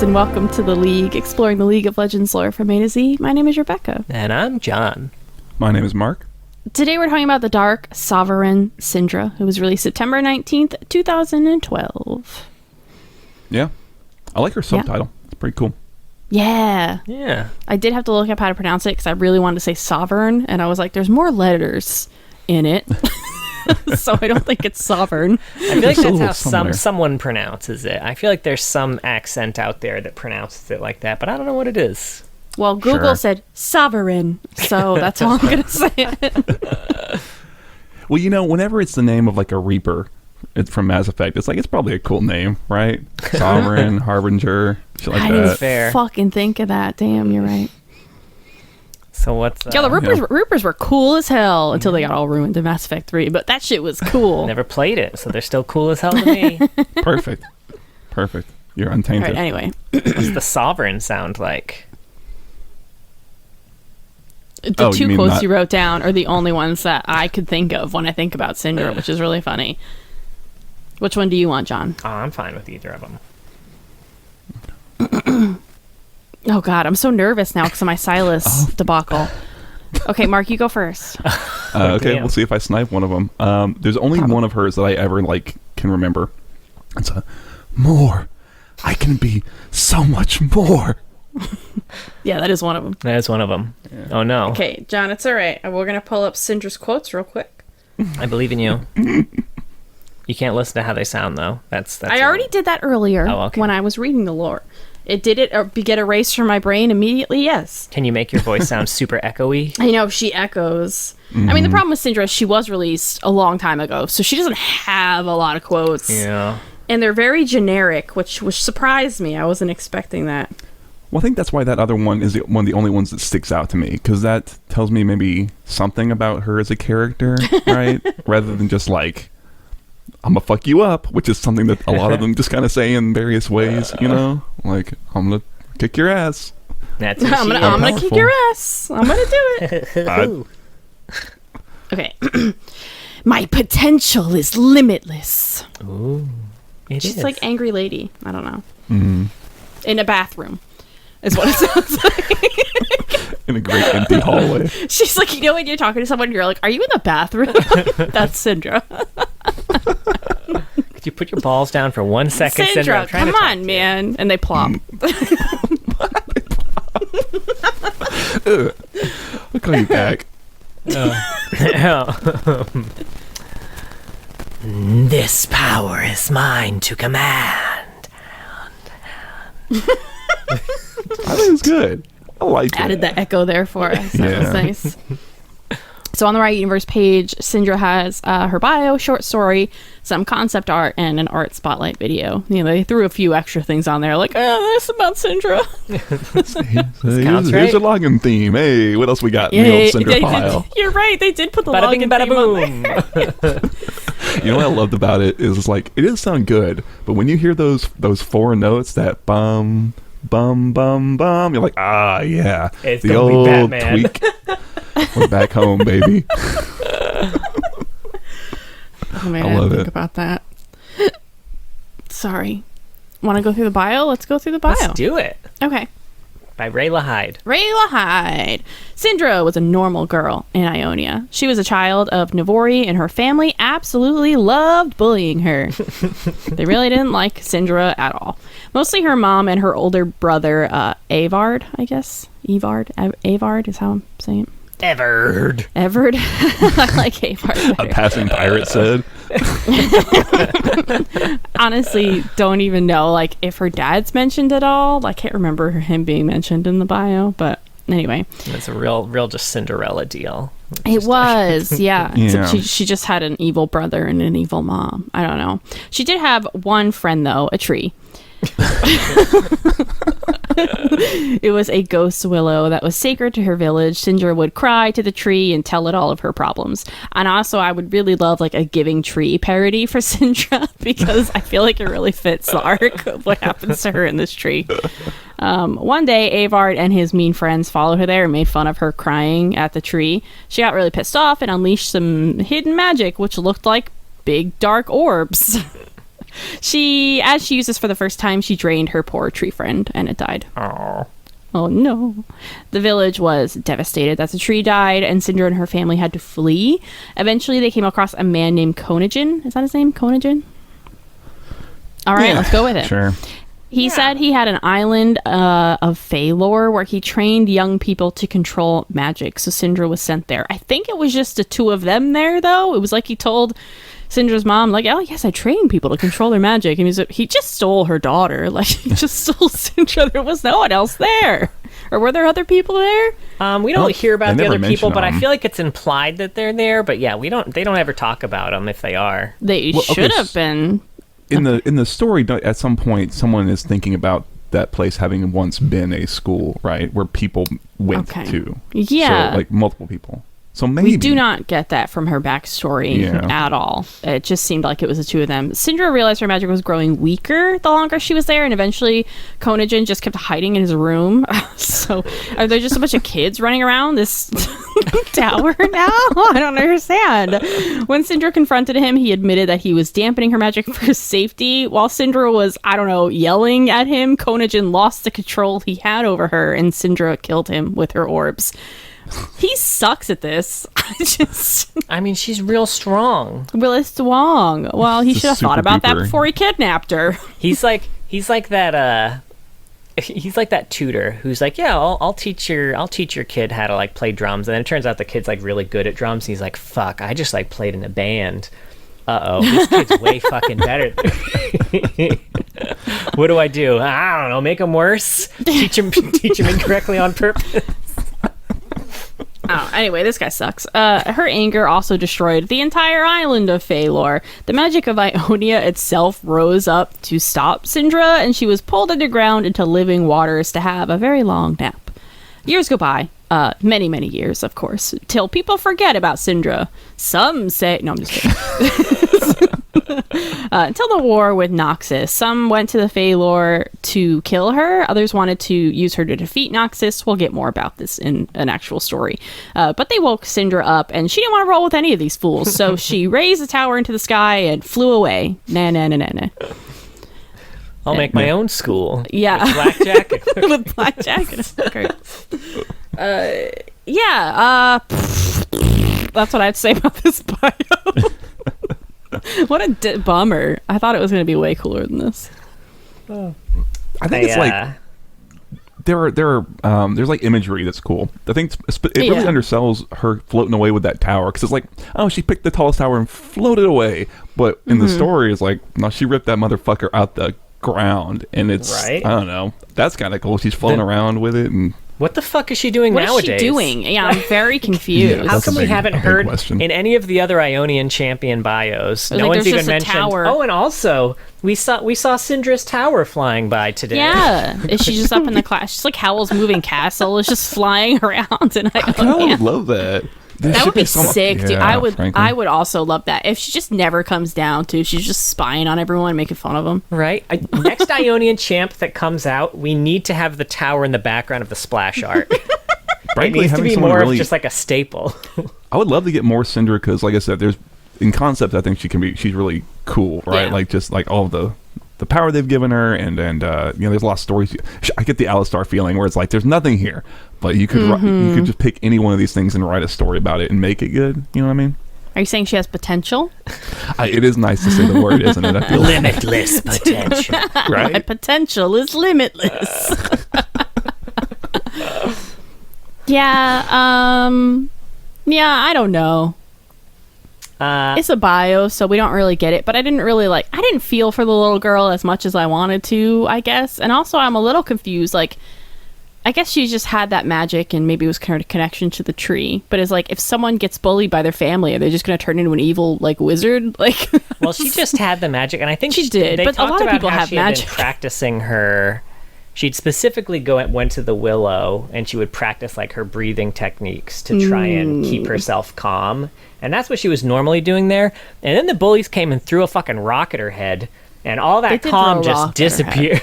and welcome to The League, exploring the League of Legends lore from A to Z. My name is Rebecca. And I'm John. My name is Mark. Today we're talking about the Dark Sovereign Syndra, who was released September 19th, 2012. Yeah. I like her subtitle. It's pretty cool. Yeah. Yeah. I did have to look up how to pronounce it because I really wanted to say sovereign, and I was like, there's more letters in it. So I don't think it's sovereign. I feel like There's a that's little how somewhere. someone pronounces it. I feel like there's some accent out there that pronounces it like that, but I don't know what it is. Well, Google Sure. said sovereign, so that's all I'm going to say. Well, you know, whenever it's the name of like a Reaper from Mass Effect, it's like, it's probably a cool name, right? Sovereign, Harbinger, shit like I that. didn't Fair. fucking think of that. Damn, you're right. So what's... Yeah, the Reapers were cool as hell until they got all ruined in Mass Effect 3, but that shit was cool. Never played it, so they're still cool as hell to me. Perfect. Perfect. You're All untainted. right, anyway. What's the Sovereign sound like? The Oh, you two mean quotes not- you wrote down are the only ones that I could think of when I think about Syndra, which is really funny. Which one do you want, John? Oh, I'm fine with either of them. Oh, God, I'm so nervous now because of my Silas debacle. Okay, Mark, you go first. Okay, damn. we'll see if I snipe one of them. There's only one of hers that I ever like can remember. It's a more. I can be so much more. Yeah, that is one of them. That is one of them. Yeah. Oh, no. Okay, John, it's all right. We're going to pull up Syndra's quotes real quick. I believe in you. You can't listen to how they sound, though. That's I already did that earlier when I was reading the lore. It did it or get erased from my brain immediately, yes. Can you make your voice sound super echoey? I know, she echoes. I mean, the problem with Syndra is she was released a long time ago, so she doesn't have a lot of quotes. Yeah. And they're very generic, which surprised me. I wasn't expecting that. Well, I think that's why that other one is one of the only ones that sticks out to me, because that tells me maybe something about her as a character, right? Rather than just like, I'm gonna fuck you up, which is something that a lot of them just kind of say in various ways, you know? Like, I'm gonna kick your ass. That's what I'm she gonna is. kick your ass. I'm gonna do it. Okay. My potential is limitless. Ooh. She's is. like angry lady. I don't know. Mm. In a bathroom is what it sounds like. In a great empty hallway. She's like, you know, when you're talking to someone, you're like, are you in the bathroom? That's Syndra. Could you put your balls down for 1 second, Syndra? Syndra, I'm trying come to talk on, to you. man. And they plop. I'll call you back. This power is mine to command. I think it's good. I like Added it. the echo there for us. That Yeah. was nice. So on the Riot Universe page, Syndra has her bio, short story, some concept art, and an art spotlight video. You know, they threw a few extra things on there, like, oh, this about Syndra. counts, Here's right? your login theme. Hey, what else we got in the old Syndra pile? You're right, they did put the Bada bing, login bada theme on there. boom. You know what I loved about it is like, it does sound good, but when you hear those four notes, that bum, bum, bum, bum, you're like, ah, yeah. It's the gonna be old Batman. tweak. We're back home, baby. Oh man, I I love didn't think it. about that. Sorry. Want to go through the bio? Let's go through the bio. Let's do it. Okay. By Rayla Hyde. Rayla Hyde. Syndra was a normal girl in Ionia. She was a child of Navori, and her family absolutely loved bullying her. They really didn't like Syndra at all. Mostly her mom and her older brother, Avard, I guess. Avard is how I'm saying it. Everard. Everard. I like Avard A better. passing pirate said. Honestly, don't even know like if her dad's mentioned at all. I can't remember him being mentioned in the bio, but anyway. It's a real just Cinderella deal. It was, yeah. Except Yeah. she just had an evil brother and an evil mom. I don't know. She did have one friend though, a tree. It was a ghost willow that was sacred to her village. Syndra would cry to the tree and tell it all of her problems. And also, I would really love like a Giving Tree parody for Syndra because I feel like it really fits the arc of what happens to her in this tree. One day, Avard and his mean friends followed her there and made fun of her crying at the tree. She got really pissed off and unleashed some hidden magic, which looked like big dark orbs. As she used this for the first time, she drained her poor tree friend, and it died. Oh no. The village was devastated that the tree died, and Syndra and her family had to flee. Eventually, they came across a man named Konogen. Is that his name? Konogen? All right, let's go with it. Sure. He said he had an island of Phalor where he trained young people to control magic. So Syndra was sent there. I think it was just the two of them there, though. It was like he told Syndra's mom, like, oh, yes, I train people to control their magic. And he just stole her daughter. Like, he just stole Syndra. There was no one else there. Or were there other people there? We don't hear about the other people, but them. I feel like it's implied that they're there. But yeah, they don't ever talk about them if they are. They should have been. In the story, at some point, someone is thinking about that place having once been a school, right, where people went to. Yeah. So, like, multiple people. So maybe we do not get that from her backstory at all. It just seemed like it was the two of them. Syndra realized her magic was growing weaker the longer she was there, and eventually Konogen just kept hiding in his room. So are there just a bunch of kids running around this tower now? I don't understand. When Syndra confronted him, he admitted that he was dampening her magic for safety. While Syndra was, I don't know, yelling at him, Konogen lost the control he had over her, and Syndra killed him with her orbs. He sucks at this. I mean, she's real strong. Really strong. Well, he should have thought about that before he kidnapped her. He's like that tutor who's like, yeah, I'll teach your kid how to like play drums, and then it turns out the kid's like really good at drums. And he's like, fuck, I just like played in a band. This kid's way fucking better. What do? I don't know. Make him worse. Teach him incorrectly on purpose. Oh, anyway, this guy sucks. Her anger also destroyed the entire island of Phalor. The magic of Ionia itself rose up to stop Syndra, and she was pulled underground into living waters to have a very long nap. Years go by. Many, many years, of course, till people forget about Syndra. Some say... No, I'm just kidding. Until the war with Noxus. Some went to the Phalor to kill her. Others wanted to use her to defeat Noxus. We'll get more about this in an actual story. But they woke Syndra up, and she didn't want to roll with any of these fools. So she raised the tower into the sky and flew away. Nah. I'll make my own school. Yeah. With blackjack. With blackjack and a snooker. That's what I have to say about this bio. What a bummer. I thought it was going to be way cooler than this. I think it's like there's like imagery that's cool. I think it really undersells her floating away with that tower, because it's like, oh, she picked the tallest tower and floated away, but in the story it's like, no, she ripped that motherfucker out the ground, and it's I don't know, that's kind of cool. She's floating around with it. And what the fuck is she doing nowadays? What is she doing? Yeah, I'm very confused. How come we haven't heard in any of the other Ionian champion bios? No one's even mentioned. Oh, and also we saw Syndra's tower flying by today. Yeah, is she just up in the class? She's like Howl's Moving Castle. Is just flying around in Ionia. I would love that. That would be sick, dude. I would also love that if she just never comes down to. She's just spying on everyone, making fun of them. Right. Next Ionian champ that comes out, we need to have the tower in the background of the splash art. Frankly, it needs to be more of just like a staple. I would love to get more Syndra, because, like I said, in concept, I think she's really cool, right? Yeah. Like, just like all of the power they've given her, and there's a lot of stories. I get the Alistar feeling where it's like there's nothing here, but you could just pick any one of these things and write a story about it and make it good. You know what I mean? Are you saying she has potential? It is nice to say the word, isn't it? I feel limitless potential, right? My potential is limitless. Yeah. I don't know. It's a bio, so we don't really get it, but I didn't feel for the little girl as much as I wanted to, I guess. And also I'm a little confused, like, I guess she just had that magic and maybe it was kind of a connection to the tree, but it's like, if someone gets bullied by their family, are they just going to turn into an evil, like, wizard? Like, well, she just had the magic, and I think she did, but a lot of people have magic. Practicing her... She'd specifically went to the Willow, and she would practice like her breathing techniques to try and keep herself calm. And that's what she was normally doing there. And then the bullies came and threw a fucking rock at her head, and all that calm just disappeared.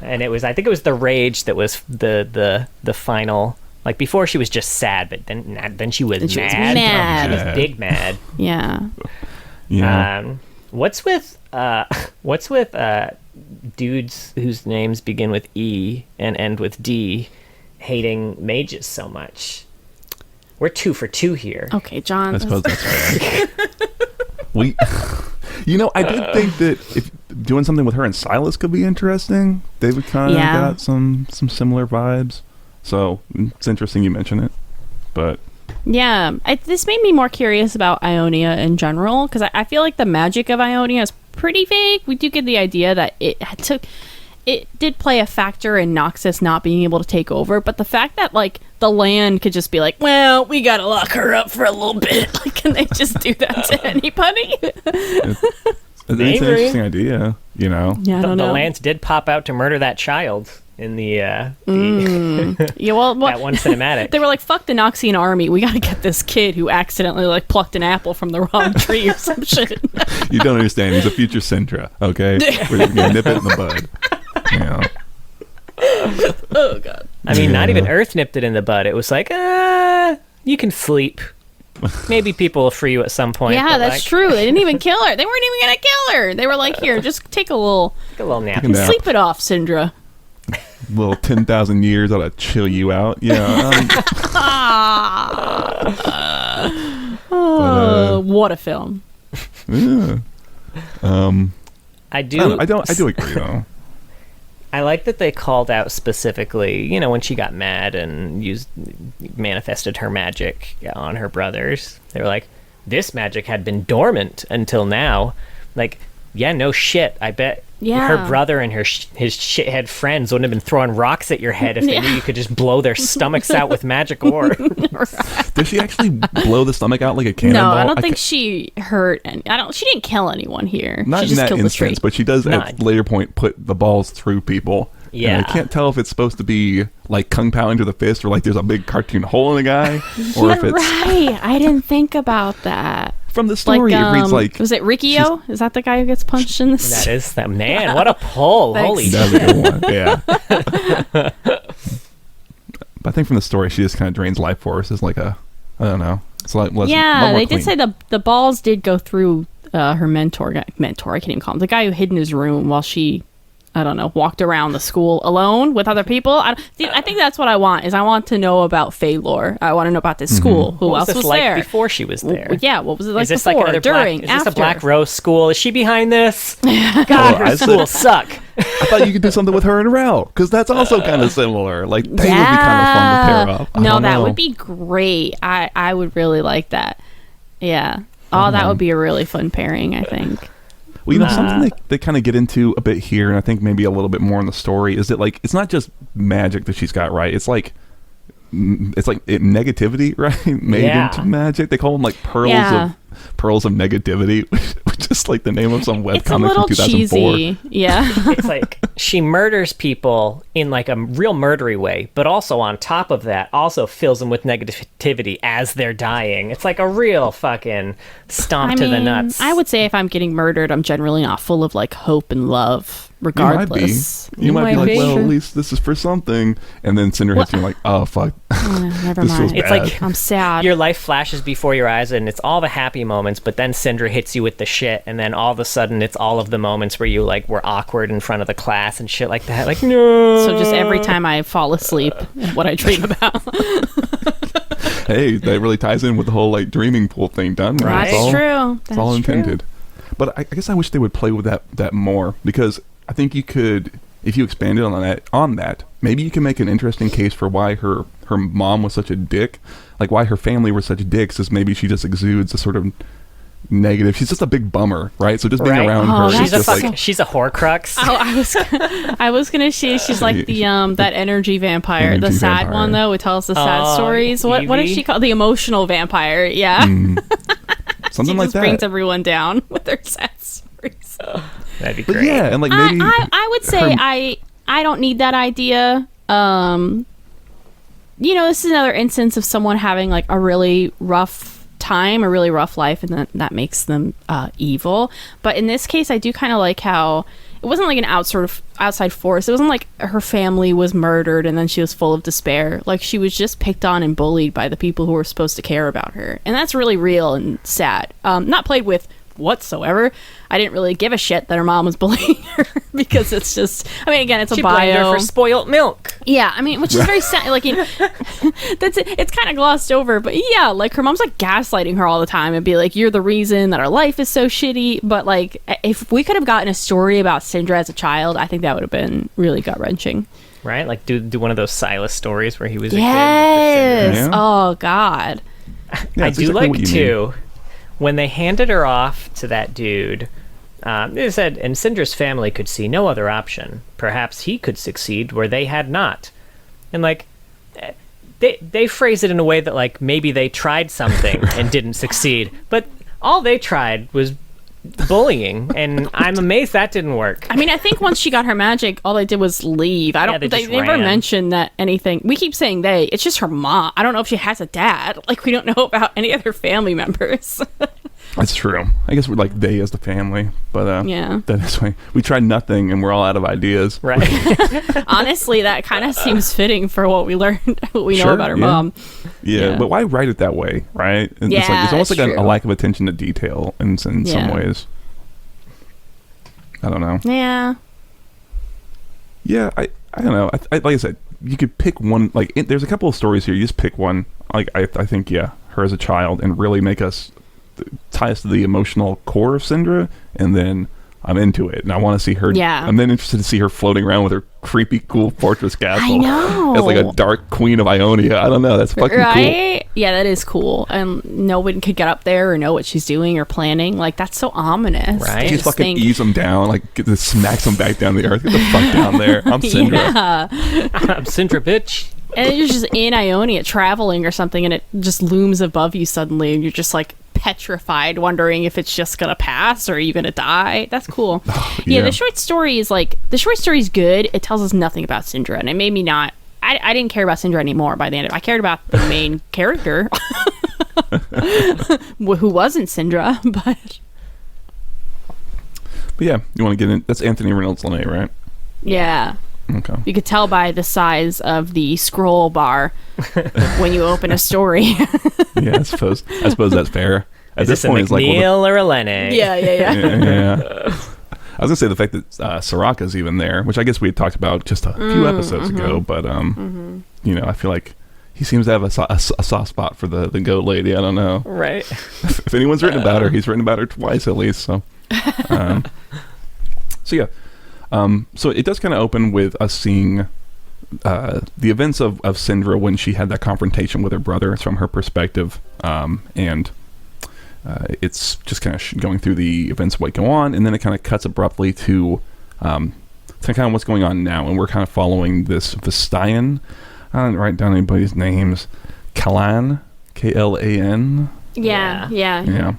And I think it was the rage that was the final. Like, before she was just sad, but then she was mad. She was big mad. Yeah. Yeah. What's with dudes whose names begin with E and end with D hating mages so much? We're 2 for 2 here. Okay, John. I suppose that's right. I did think that if doing something with her and Silas could be interesting. They would kind of got some similar vibes. So it's interesting you mention it. But yeah, this made me more curious about Ionia in general, because I feel like the magic of Ionia is pretty vague. We do get the idea that it did play a factor in Noxus not being able to take over, but the fact that like the land could just be like, well, we gotta lock her up for a little bit. Like, can they just do that to anybody? It's an interesting idea, you know. Yeah, I don't know. The lands did pop out to murder that child in the yeah, well, that one cinematic. They were like, fuck the Noxian army, we gotta get this kid who accidentally like plucked an apple from the wrong tree or some shit. You don't understand, he's a future Syndra, okay? We're gonna nip it in the bud. Yeah. Oh god. I mean, not even Earth nipped it in the bud. It was like, you can sleep. Maybe people will free you at some point. Yeah, that's true. They didn't even kill her. They weren't even gonna kill her. They were like, here, just take a little nap. Sleep it off, Syndra. Little 10,000 years ought to chill you out. Yeah. What a film. Yeah. I do agree though. I like that they called out specifically, when she got mad and manifested her magic on her brothers. They were like, this magic had been dormant until now. Like, yeah, no shit. I bet her brother and his shithead friends wouldn't have been throwing rocks at your head if they knew you could just blow their stomachs out with magic ore. Did she actually blow the stomach out like a cannonball? No, I don't think she hurt. She didn't kill anyone here. Not she in just that killed instance, but she does at later point put the balls through people. Yeah. And I can't tell if it's supposed to be like Kung Pao into the fist or like there's a big cartoon hole in the guy. Or if it's right. I didn't think about that. From the story, it reads like... Was it Rikio? Is that the guy who gets punched in this? That is that man. What a pull. Holy shit. That's a good one. Yeah. But I think from the story, she just kind of drains life force as like I don't know. It's like they did say the balls did go through her mentor. I can't even call him. The guy who hid in his room while she... I don't know, walked around the school alone with other people. I think that's what I want, is I want to know about Fae lore. I want to know about this school. Who else was like there? Before she was there? Yeah, what was it like is this before, like during, is after? This a Black Rose school? Is she behind this? God, her schools suck. I thought you could do something with her and Rel, because that's also kind of similar. Like, they would be kind of fun to pair up. No, that would be great. I would really like that. Yeah. Oh, that would be a really fun pairing, I think. Well, something they kind of get into a bit here, and I think maybe a little bit more in the story, is that like it's not just magic that she's got, right? It's like negativity, right? Made into magic. They call them like pearls of negativity, which is like the name of some webcomic from 2004. Cheesy. Yeah. It's like she murders people in like a real murdery way, but also on top of that, also fills them with negativity as they're dying. It's like a real fucking stomp to the nuts. I would say if I'm getting murdered, I'm generally not full of like hope and love. Regardless, you might be like, well, at least this is for something, and then Syndra hits you like, oh fuck, never mind. It's like I'm sad. Your life flashes before your eyes, and it's all the happy moments, but then Syndra hits you with the shit, and then all of a sudden, it's all of the moments where you like were awkward in front of the class and shit like that. Like no. So just every time I fall asleep, what I dream about. Hey, that really ties in with the whole like dreaming pool thing done. Right? That's true. It's all intended. But I guess I wish they would play with that more, because I think you could, if you expanded on that, maybe you can make an interesting case for why her mom was such a dick, like why her family were such dicks, is maybe she just exudes a sort of negative. She's just a big bummer, right? So just being around her, she's a Horcrux. Oh, I was gonna say she's like the that energy vampire, the sad vampire one though, who tells the sad stories. What is she called? The emotional vampire? Yeah, something she like just that. Brings everyone down with her sad stories. That'd be great. Yeah, and like maybe I would say I don't need that idea. This is another instance of someone having like a really rough time, a really rough life, and that makes them evil. But in this case, I do kind of like how it wasn't like an outside force. It wasn't like her family was murdered and then she was full of despair. Like she was just picked on and bullied by the people who were supposed to care about her, and that's really real and sad. Not played with whatsoever. I didn't really give a shit that her mom was bullying her because it's just, I mean, again, it's She a bio. blamed her for spoiled milk. Yeah, I mean, which is very like, you know, that's it. It's kind of glossed over, but yeah, like her mom's like gaslighting her all the time and be like, "You're the reason that our life is so shitty." But like, if we could have gotten a story about Syndra as a child, I think that would have been really gut wrenching. Right? Like do one of those Silas stories where he was a kid. Yes. Yeah. Oh God. Yeah, I it's do exactly like what you too when they handed her off to that dude. They said, and Syndra's family could see no other option. Perhaps he could succeed where they had not. And like, they phrase it in a way that like maybe they tried something and didn't succeed, but all they tried was bullying, and I'm amazed that didn't work. I mean, I think once she got her magic, all they did was leave. I don't. they They just never ran. mentioned that anything. We keep saying they. It's just her mom. I don't know if she has a dad. Like we don't know about any other family members. That's true. I guess we're like they as the family, but Yeah. that is why we tried nothing and we're all out of ideas. Right. Honestly, that kind of seems fitting for what we learned, what we know Sure, about her yeah. mom. Yeah, Yeah. but why write it that way, right? And it's Yeah, it's almost it's like a true. lack of attention to detail in some Yeah. ways. I don't know. Yeah. Yeah, I don't know. I like I said, you could pick one. Like, there's a couple of stories here. You just pick one. Like, I think, yeah, her as a child, and really make us tie us to the emotional core of Syndra, and then I'm into it, and I want to see her. Yeah. I'm then interested to see her floating around with her creepy, cool fortress castle. I know. As like a dark queen of Ionia. I don't know. That's fucking cool. Right? Yeah, that is cool. And no one could get up there or know what she's doing or planning. Like, that's so ominous. Right. to Just just fucking think- ease them down, like smacks them back down the earth. Get the fuck down there. I'm Syndra. Yeah. I'm Syndra, bitch. And you're just in Ionia traveling or something, and it just looms above you suddenly, and you're just like petrified, wondering if it's just gonna pass or are you gonna die. That's cool. Yeah, yeah. the short story is good. It tells us nothing about Syndra, and it made me not. I didn't care about Syndra anymore by the end of it. I cared about the main character, who wasn't Syndra, but yeah, you want to get in? That's Anthony Reynolds Lene, right? yeah. Okay. You could tell by the size of the scroll bar when you open a story. Yeah, I suppose that's fair. At Is this a it's like, McNeil or a Lene? Yeah. yeah. I was gonna say the fact that Soraka's even there, which I guess we had talked about just a few episodes ago, but you know, I feel like he seems to have a soft spot for the goat lady. I don't know. Right. If anyone's written about her, he's written about her twice at least. So, so yeah. So it does kind of open with us seeing the events of Syndra when she had that confrontation with her brother. It's from her perspective, and it's just kind of going through the events of what go on, and then it kind of cuts abruptly to kind of what's going on now, and we're kind of following this Vestayan. I didn't write down anybody's names. Kalan, Klan. Yeah. Yeah.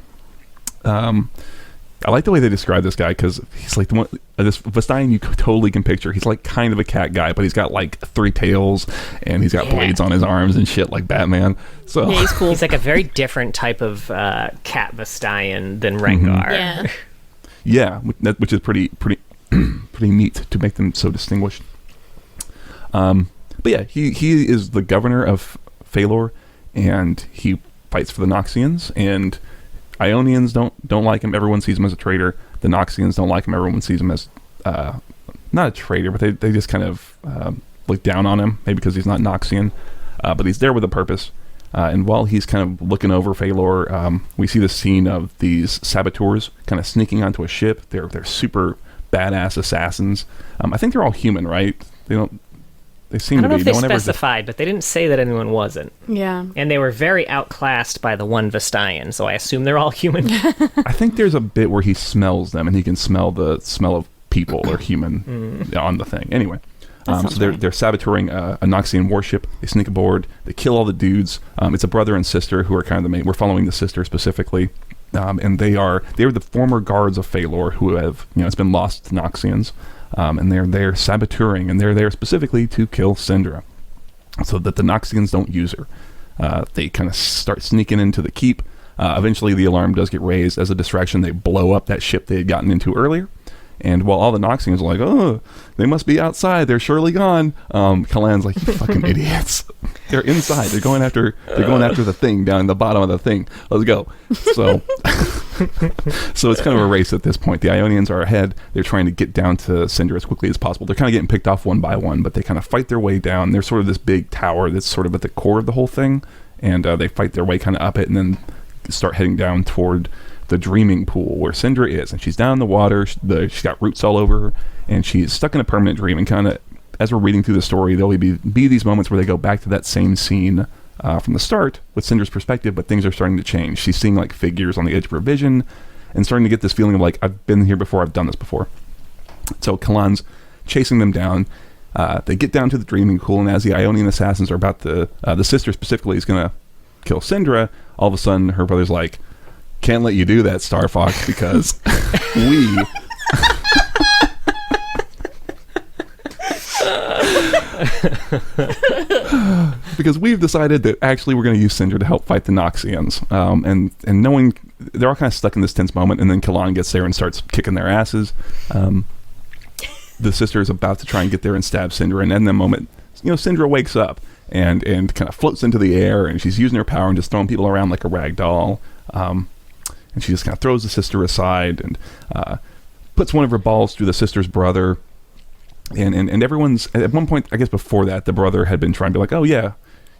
I like the way they describe this guy because he's like the one. This Vestayan you totally can picture. He's like kind of a cat guy, but he's got like 3 tails and he's got blades on his arms and shit like Batman. So Yeah, he's cool. He's like a very different type of cat Vestayan than Rengar. Yeah. yeah, which is pretty neat to make them so distinguished. But yeah, he is the governor of Phalor, and he fights for the Noxians, and Ionians don't like him. Everyone sees him as a traitor. The Noxians don't like him. Everyone sees him as not a traitor, but they just kind of look down on him, maybe because he's not Noxian. But he's there with a purpose. And while he's kind of looking over Phalor, we see the scene of these saboteurs kind of sneaking onto a ship. They're super badass assassins. I think they're all human, right? They seem I don't to know be. if they No one ever specified, but they didn't say that anyone wasn't. Yeah. And they were very outclassed by the one Vestayan, so I assume they're all human. I think there's a bit where he smells them, and he can smell the smell of people or human on the thing. Anyway, so sounds they're right. saboteuring a Noxian warship. They sneak aboard. They kill all the dudes. It's a brother and sister who are kind of the main. We're following the sister specifically, and they're the former guards of Phalor who have it's been lost to Noxians, and they're saboteuring, and they're there specifically to kill Syndra, so that the Noxians don't use her. They kind of start sneaking into the keep. Eventually, the alarm does get raised. As a distraction, they blow up that ship they had gotten into earlier. And while all the Noxians are like, oh, they must be outside. They're surely gone. Kalan's like, you fucking idiots. They're inside. They're going after the thing down in the bottom of the thing. Let's go. So So it's kind of a race at this point. The Ionians are ahead. They're trying to get down to Syndra as quickly as possible. They're kind of getting picked off one by one, but they kind of fight their way down. There's sort of this big tower that's sort of at the core of the whole thing, and they fight their way kind of up it and then start heading down toward the dreaming pool where Syndra is. And she's down in the water. She's got roots all over her, and she's stuck in a permanent dream. And kind of, as we're reading through the story, there'll be these moments where they go back to that same scene from the start with Syndra's perspective, but things are starting to change. She's seeing like figures on the edge of her vision and starting to get this feeling of like, I've been here before, I've done this before. So Kalan's chasing them down. They get down to the dreaming pool, and as the Ionian assassins are about to, the sister specifically is going to kill Syndra, all of a sudden her brother's like, can't let you do that, Star Fox, because we... because we've decided that actually we're going to use Syndra to help fight the Noxians. And knowing they're all kind of stuck in this tense moment, and then Kalan gets there and starts kicking their asses. The sister is about to try and get there and stab Syndra, and in that moment, Syndra wakes up and kind of floats into the air, and she's using her power and just throwing people around like a rag doll. And she just kind of throws the sister aside and puts one of her balls through the sister's brother. And everyone's at one point, I guess before that, the brother had been trying to be like, oh yeah,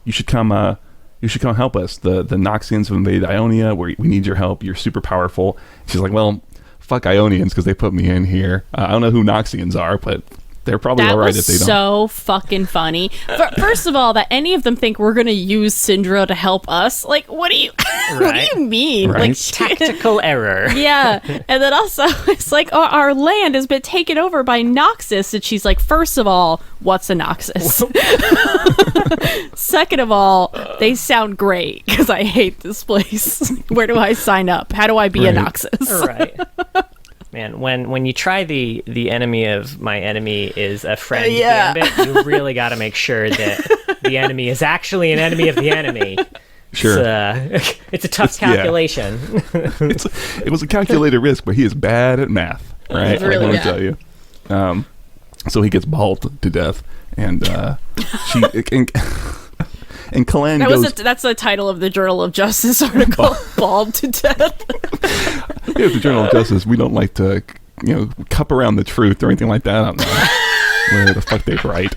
you should come help us. The Noxians have invaded Ionia. We need your help. You're super powerful. She's like, well, fuck Ionians because they put me in here. I don't know who Noxians are, but they're probably all right if they don't. That was so fucking funny. First of all, that any of them think we're going to use Syndra to help us. Like, what do you what do you mean? Right. Like, Tactical error. Yeah. And then also, it's like, oh, our land has been taken over by Noxus. And she's like, first of all, what's a Noxus? Second of all, they sound great because I hate this place. Where do I sign up? How do I be a Noxus? Right. Man, when you try the enemy of my enemy is a friend gambit, you really got to make sure that the enemy is actually an enemy of the enemy. Sure. It's a tough calculation. It was a calculated risk, but he is bad at math, right? Really let me tell you. So he gets mauled to death, and she... And Kalan goes... That's the title of the Journal of Justice article, Bald to Death. Here at the Journal of Justice, we don't like to, cup around the truth or anything like that. I don't know where the fuck they write.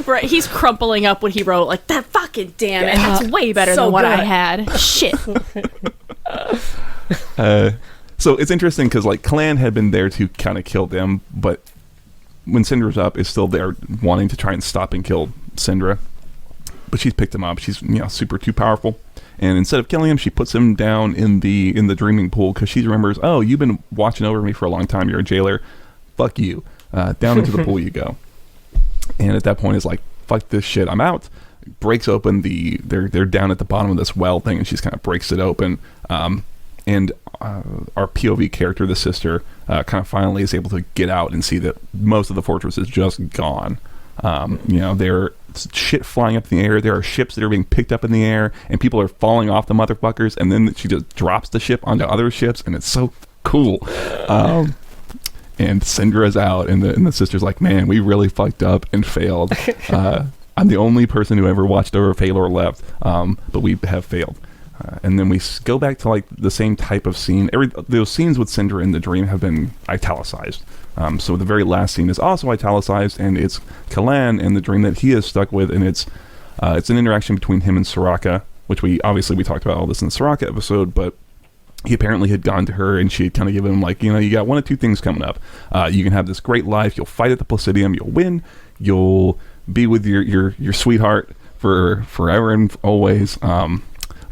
Right, he's crumpling up what he wrote, like, that fucking damn it, that's way better than what I had. Shit. So it's interesting because, like, Kalan had been there to kind of kill them, but when Syndra's up, is still there wanting to try and stop and kill Syndra. But she's picked him up. She's super too powerful. And instead of killing him, she puts him down in the dreaming pool because she remembers, oh, you've been watching over me for a long time. You're a jailer. Fuck you. Down into the pool you go. And at that point, it's like, fuck this shit. I'm out. Breaks open they're down at the bottom of this well thing, and she's kind of breaks it open. And our POV character, the sister, kind of finally is able to get out and see that most of the fortress is just gone. There shit flying up in the air. There are ships that are being picked up in the air, and people are falling off the motherfuckers, and then she just drops the ship onto other ships, and it's so cool. And Syndra's out, and the sister's like, man, we really fucked up and failed. I'm the only person who ever watched over Phalor left, but we have failed. And then we go back to like the same type of scene. Those scenes with Syndra in the dream have been italicized. So the very last scene is also italicized, and it's Kalan and the dream that he is stuck with, and it's an interaction between him and Soraka, which we talked about all this in the Soraka episode, but he apparently had gone to her and she had kind of given him like, you got one of two things coming up. You can have this great life. You'll fight at the Placidium. You'll win. You'll be with your sweetheart for forever and always.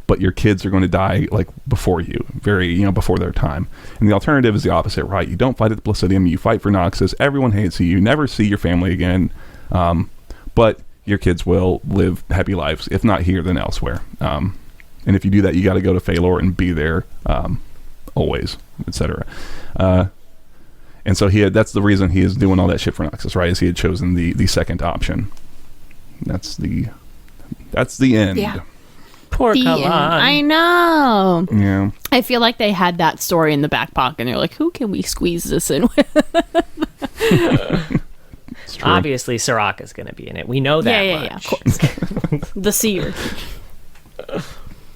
But your kids are going to die like before you, before their time. And the alternative is the opposite, right? You don't fight at the Placidium. You fight for Noxus. Everyone hates you. You never see your family again. But your kids will live happy lives, if not here, then elsewhere. And if you do that, you got to go to Phalor and be there always, etc. And so that's the reason he is doing all that shit for Noxus, right? Is he had chosen the second option. That's the end. Yeah. Poor Kalan. I know. Yeah. I feel like they had that story in the back pocket, and they're like, who can we squeeze this in with? It's true. Obviously, Soraka's going to be in it. We know that much. Yeah, of course. The seer.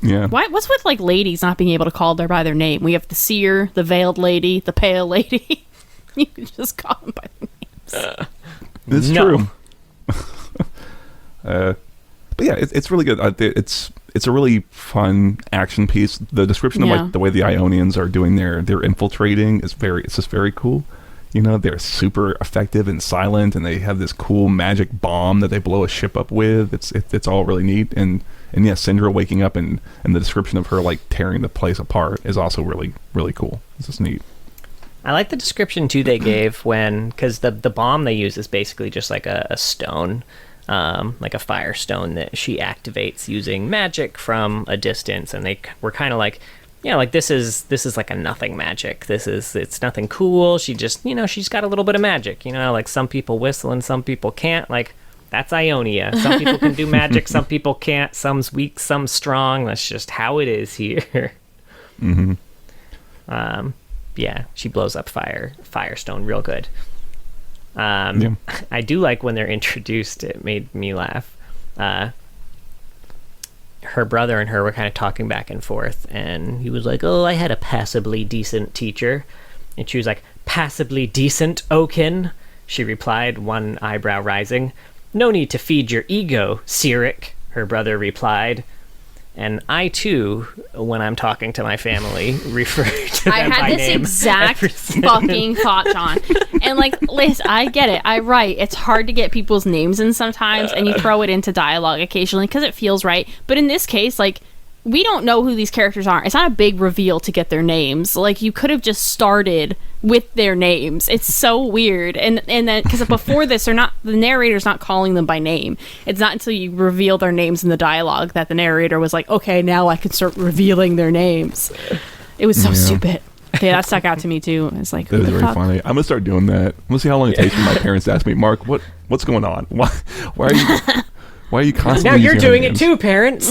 Yeah. What's with like ladies not being able to call by their name? We have the seer, the veiled lady, the pale lady. You can just call them by their names. It's true. But yeah, it's really good. It's a really fun action piece. The description of like the way the Ionians are doing their infiltrating is it's just very cool. You know, they're super effective and silent, and they have this cool magic bomb that they blow a ship up with. It's all really neat. And yeah, Syndra waking up and the description of her like tearing the place apart is also really, really cool. It's just neat. I like the description too they gave because the bomb they use is basically just like a stone, like a fire stone that she activates using magic from a distance, and they were kind of like, like this is like a nothing magic. It's nothing cool. She just she's got a little bit of magic. Like some people whistle and some people can't. Like that's Ionia. Some people can do magic, some people can't. Some's weak, some's strong. That's just how it is here. Mm-hmm. Yeah, she blows up Firestone real good. I do like when they're introduced. It made me laugh. Her brother and her were kind of talking back and forth, and he was like, "Oh, I had a passably decent teacher," and she was like, "Passably decent, Oaken?" She replied, one eyebrow rising. "No need to feed your ego, Cyric," her brother replied. And I, too, when I'm talking to my family, refer to them I had by this name exact fucking thought, John. And, like, Liz, I get it. I write. It's hard to get people's names in sometimes, and you throw it into dialogue occasionally because it feels right. But in this case, like, we don't know who these characters are. It's not a big reveal to get their names. Like, you could have just started with their names. It's so weird. And then, because before this, the narrator's not calling them by name. It's not until you reveal their names in the dialogue that the narrator was like, okay, now I can start revealing their names. It was so stupid. Okay, that stuck out to me, too. It's like, that is very funny. I'm going to start doing that. I'm going to see how long it takes for my parents to ask me, Mark, what's going on? Why are you... Why are you constantly Now you're doing it too, parents.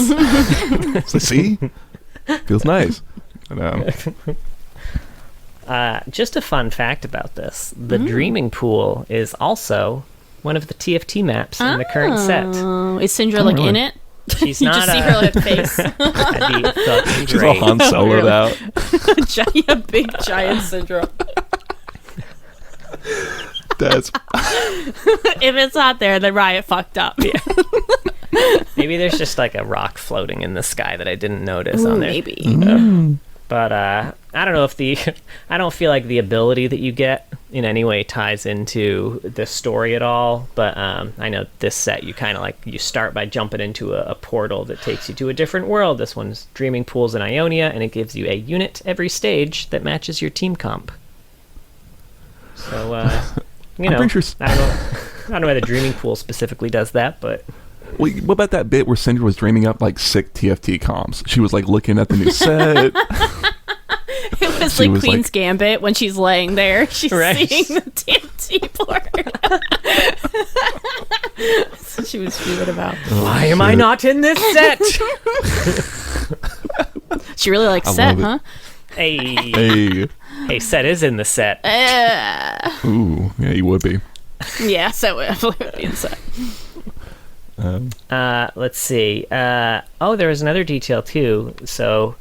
So, see? Feels nice. Just a fun fact about this. The Dreaming Pool is also one of the TFT maps in the current set. Is Syndra like really? in it? She's You not just see her like face. That'd be fucking She's all great. Han Solo'd Really? out. Big giant Syndra. That's... If it's not there, then Riot fucked up. Yeah. Maybe there's just like a rock floating in the sky that I didn't notice on there. Maybe. But I don't know if I don't feel like the ability that you get in any way ties into the story at all. But I know this set, you kind of like, you start by jumping into a portal that takes you to a different world. This one's Dreaming Pools in Ionia, and it gives you a unit every stage that matches your team comp. So, I don't know why the Dreaming Pool specifically does that, but... Wait, what about that bit where Syndra was dreaming up like sick TFT comms? She was like looking at the new set. It was like Queen's Gambit when she's laying there. She's seeing the TNT board. So she was fuming about. Why am I not in this set? She really likes set, huh? Hey, set is in the set. Ooh, yeah, he would be. Yeah, set would be in set. Let's see. There was another detail too. So,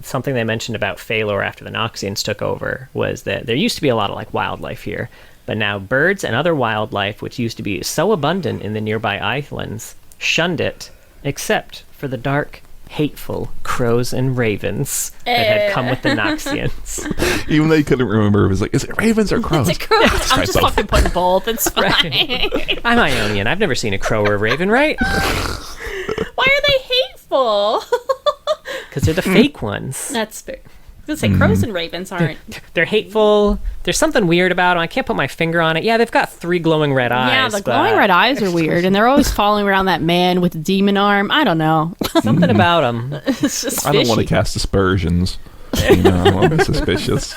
something they mentioned about Phalor after the Noxians took over was that there used to be a lot of like wildlife here, but now birds and other wildlife, which used to be so abundant in the nearby islands, shunned it, except for the dark, hateful crows and ravens that had come with the Noxians. Even though you couldn't remember, it was like, is it ravens or crows? It's a crow. I'm just fucking putting both. It's fine. Right. I'm Ionian. I've never seen a crow or a raven, right? Why are they hateful? Because they're the fake ones. That's fair. I was gonna say crows and ravens aren't. They're hateful. There's something weird about them. I can't put my finger on it. Yeah, they've got 3 glowing red eyes. Yeah, the glowing red eyes are weird, and they're always following around that man with the demon arm. I don't know. Something about them. It's just I don't want to cast aspersions. I'm suspicious.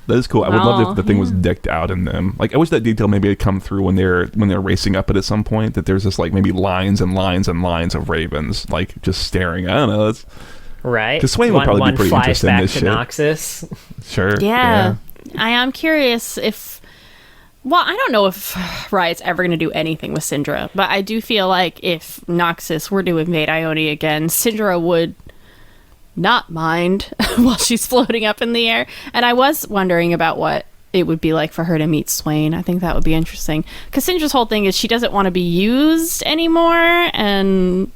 That is cool. I would love if the thing was decked out in them. Like, I wish that detail maybe had come through when they're racing up it at some point. That there's just like maybe lines and lines and lines of ravens, like just staring. I don't know. It's, right. Because Swain would probably be pretty interested in this shit. Noxus. Sure. Yeah. I am curious if Well, I don't know if Riot's ever going to do anything with Syndra, but I do feel like if Noxus were to invade Ionia again, Syndra would not mind while she's floating up in the air. And I was wondering about what it would be like for her to meet Swain. I think that would be interesting. Because Syndra's whole thing is she doesn't want to be used anymore, and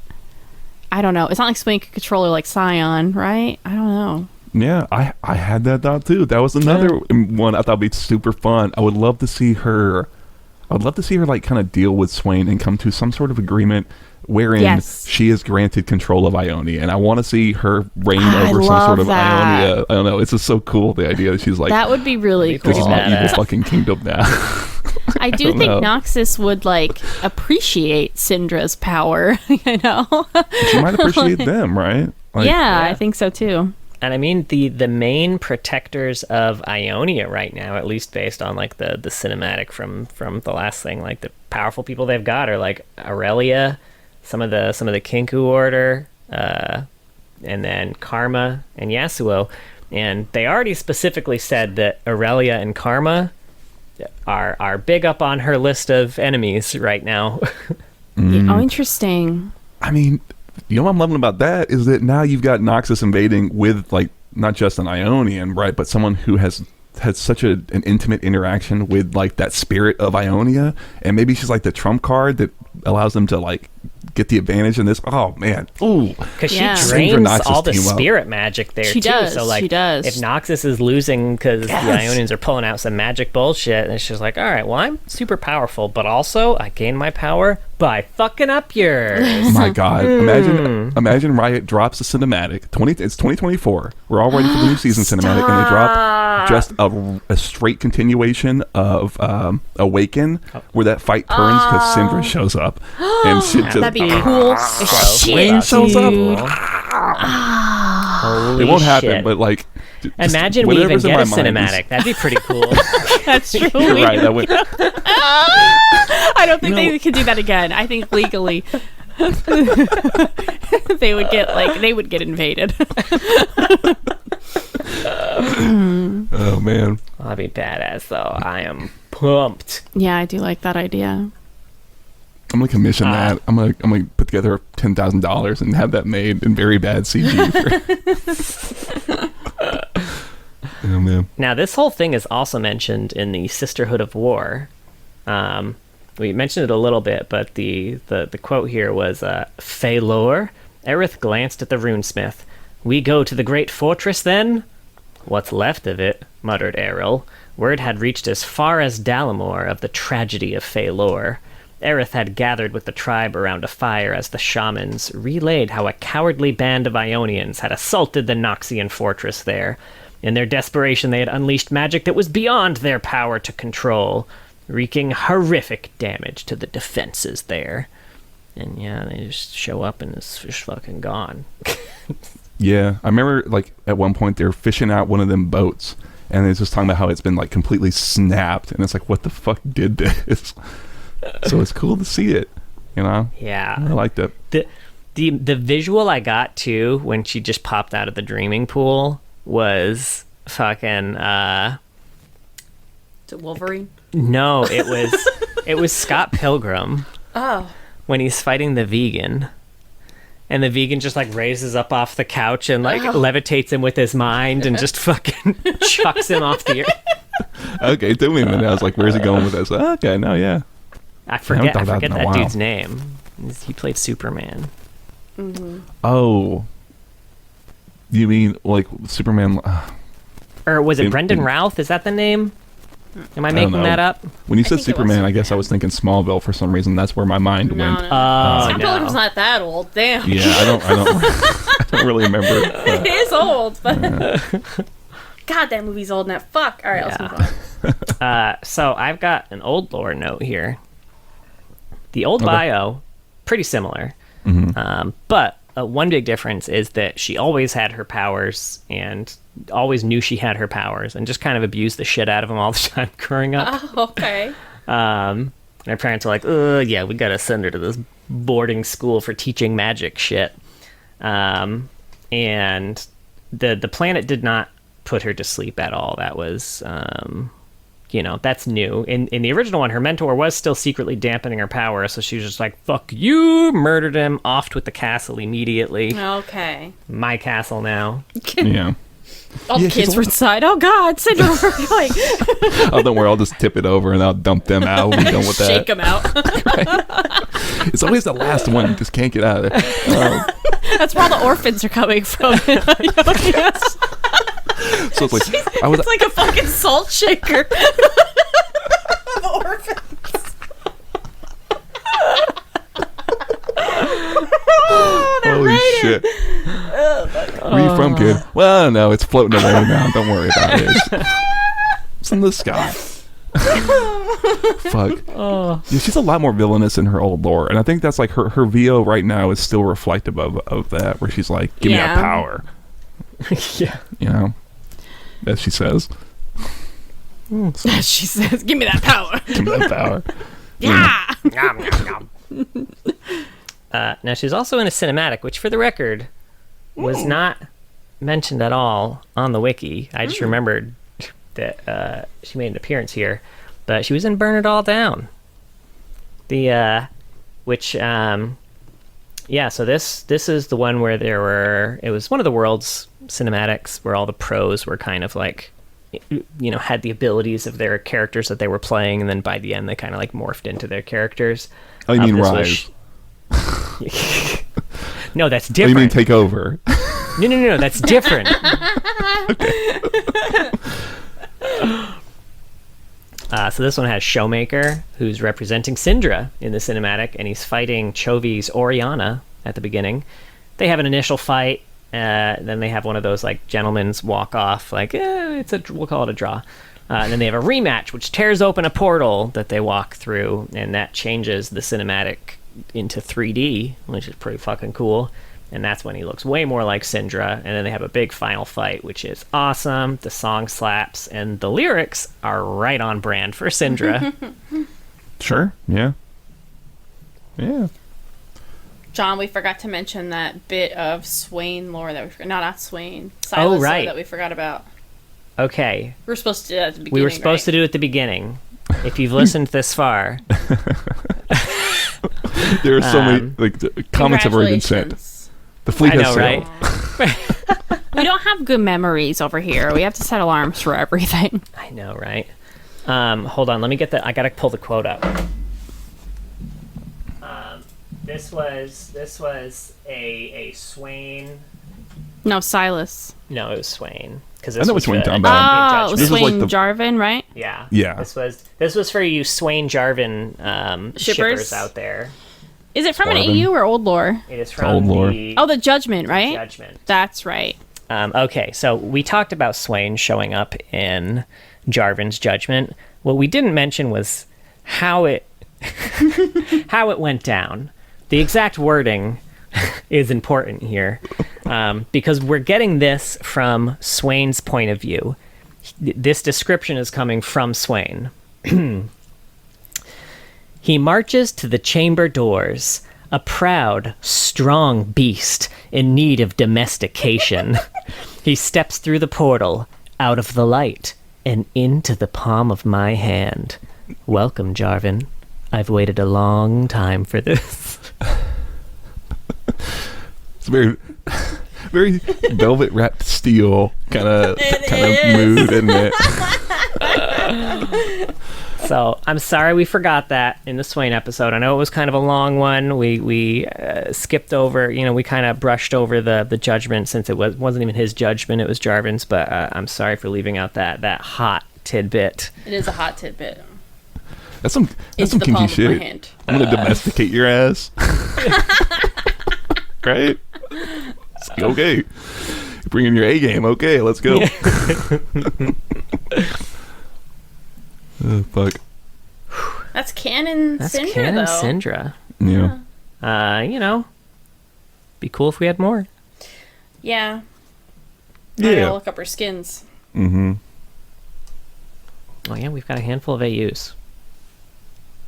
I don't know. It's not like Swain could control her like Scion, right? I don't know. Yeah, I had that thought too. That was another one I thought would be super fun. I would love to see her. I would love to see her like kind of deal with Swain and come to some sort of agreement wherein she is granted control of Ionia, and I want to see her reign over some sort of Ionia. I don't know. It's just so cool, the idea that she's like, that would be really cool. This is my evil fucking kingdom now. I do think Noxus would like appreciate Syndra's power. You know, she might appreciate them, right? Like, yeah, I think so too. And I mean, the main protectors of Ionia right now, at least based on like the cinematic from the last thing, like the powerful people they've got are like Aurelia, some of the Kinku Order, and then Karma and Yasuo. And they already specifically said that Aurelia and Karma are big up on her list of enemies right now. Oh, interesting. I mean, you know what I'm loving about that is that now you've got Noxus invading with like not just an Ionian, right, but someone who has had such an intimate interaction with like that spirit of Ionia, and maybe she's like the trump card that allows them to like get the advantage in this. Oh man, ooh, because she drains all the spirit magic there. She does. So like, she does. If Noxus is losing because the Ionians are pulling out some magic bullshit, and she's like, all right, well, I'm super powerful, but also I gain my power by fucking up yours. My God, imagine Riot drops the cinematic. It's 2024. We're all ready for the new season cinematic, and they drop just a straight continuation of Awaken, where that fight turns because Syndra shows up, and shit just. That'd be cool. Swain shows up. Holy it won't happen, shit. but like. Imagine we even get a cinematic. That'd be pretty cool. That's true. You're right. That would. I don't think they could do that again. I think legally they would get invaded. Oh man, that'd be badass though. I am pumped. Yeah, I do like that idea. I'm gonna commission that. I'm gonna put together $10,000 and have that made in very bad CG. Oh man. Now this whole thing is also mentioned in the Sisterhood of War. We mentioned it a little bit, but the quote here was Phaelor. Aerith glanced at the runesmith. We go to the great fortress then? What's left of it, muttered Errol. Word had reached as far as Dalamore of the tragedy of Phaelor. Aerith had gathered with the tribe around a fire as the shamans relayed how a cowardly band of Ionians had assaulted the Noxian fortress there. In their desperation, they had unleashed magic that was beyond their power to control, wreaking horrific damage to the defenses there. And yeah, they just show up and it's just fucking gone. Yeah, I remember like at one point they were fishing out one of them boats, and it's just talking about how it's been like completely snapped, and it's like, what the fuck did this? So it's cool to see it, you know? Yeah. I liked it. The visual I got too when she just popped out of the dreaming pool was fucking Is it Wolverine? No, it was Scott Pilgrim. Oh. When he's fighting the vegan. And the vegan just like raises up off the couch and like levitates him with his mind and just fucking chucks him off the earth. Okay, it took me a minute. I was like, where's he going with this? Okay, no, yeah. I forget that dude's name. He played Superman. Mm-hmm. Oh. You mean like Superman? Or was it Brendan Routh? Is that the name? Am I making that up? When you said Superman, I guess I was thinking Smallville for some reason. That's where my mind went. Scott Pilgrim's not that old. Damn. Yeah, I don't really remember. It is old, but God, that movie's old now. Fuck. All right, let's move on. So I've got an old lore note here. The old bio, pretty similar, but one big difference is that she always had her powers and always knew she had her powers and just kind of abused the shit out of them all the time growing up. Oh, okay. My parents were like, yeah, we gotta send her to this boarding school for teaching magic shit. And the planet did not put her to sleep at all. That was, that's new. In the original one, her mentor was still secretly dampening her power, so she was just like, fuck you, murdered him, offed with the castle immediately. Okay. My castle now. Yeah. All the kids were inside. Oh, God. Syndra. Like, Oh, don't worry. I'll just tip it over and I'll dump them out. We'll be done with that. shake them out. It's always the last one. You just can't get out of there. That's where all the orphans are coming from. Yes. So it's like, It's like a fucking salt shaker. The orphans. holy shit. Where are you from, kid? Well, no, it's floating away now. Don't worry about it. It's in the sky. Fuck. Yeah, she's a lot more villainous in her old lore, and I think that's like her VO right now is still reflective of that, where she's like, "Give me that power." Yeah. As she says. As she says, "Give me that power." Give me that power. Yeah. Nom, nom, nom. Now she's also in a cinematic, which for the record was not mentioned at all on the wiki. I just remembered that she made an appearance here, but she was in Burn It All Down. So this is the one where it was one of the world's cinematics where all the pros were kind of like, had the abilities of their characters that they were playing, and then by the end they kind of like morphed into their characters. Oh, you mean Rise? No, that's Oh, different. you mean Take Over? No, that's different. So this one has Showmaker, who's representing Syndra in the cinematic, and he's fighting Chovy's Oriana at the beginning. They have an initial fight, then they have one of those like gentlemen's walk off, like we'll call it a draw. And then they have a rematch, which tears open a portal that they walk through, and that changes the cinematic into 3D, which is pretty fucking cool. And that's when he looks way more like Syndra. And then they have a big final fight, which is awesome. The song slaps, and the lyrics are right on brand for Syndra. Sure. Yeah. John, we forgot to mention that bit of Swain lore that not Swain. Silas lore right. that we forgot about. Okay. We were supposed to do that at the beginning. We were supposed to do it at the beginning. If you've listened this far. There are so many comments have already been sent. The fleet has sailed. Right? We don't have good memories over here. We have to set alarms for everything. I know, right? Hold on, let me get I gotta pull the quote up. This was a Swain. No, Silas. No, it was Swain. I know which one you're talking about. Oh, it was Swain Jarvan, right? Yeah. Yeah. This was for you Swain Jarvan shippers out there. Is it from an AU or old lore? It is from old lore. The Judgment, right? Judgment. That's right. Okay, so we talked about Swain showing up in Jarvan's Judgment. What we didn't mention was how it went down. The exact wording is important here, because we're getting this from Swain's point of view. This description is coming from Swain. He marches to the chamber doors, a proud, strong beast in need of domestication. He steps through the portal, out of the light, and into the palm of my hand. Welcome, Jarvan. I've waited a long time for this. It's very, very velvet wrapped steel kind of mood, isn't it? So I'm sorry we forgot that in the Swain episode. I know it was kind of a long one. We skipped over, we kind of brushed over the judgment, since it wasn't even his judgment, it was Jarvan's. But I'm sorry for leaving out that hot tidbit. It is a hot tidbit. That's some kinky shit. I'm gonna domesticate your ass. Right? Okay. Bring in your A game. Okay, let's go. Oh, fuck. That's canon Syndra, though. Yeah. Be cool if we had more. Yeah. Yeah. I gotta look up her skins. Mm-hmm. Oh yeah, we've got a handful of AUs.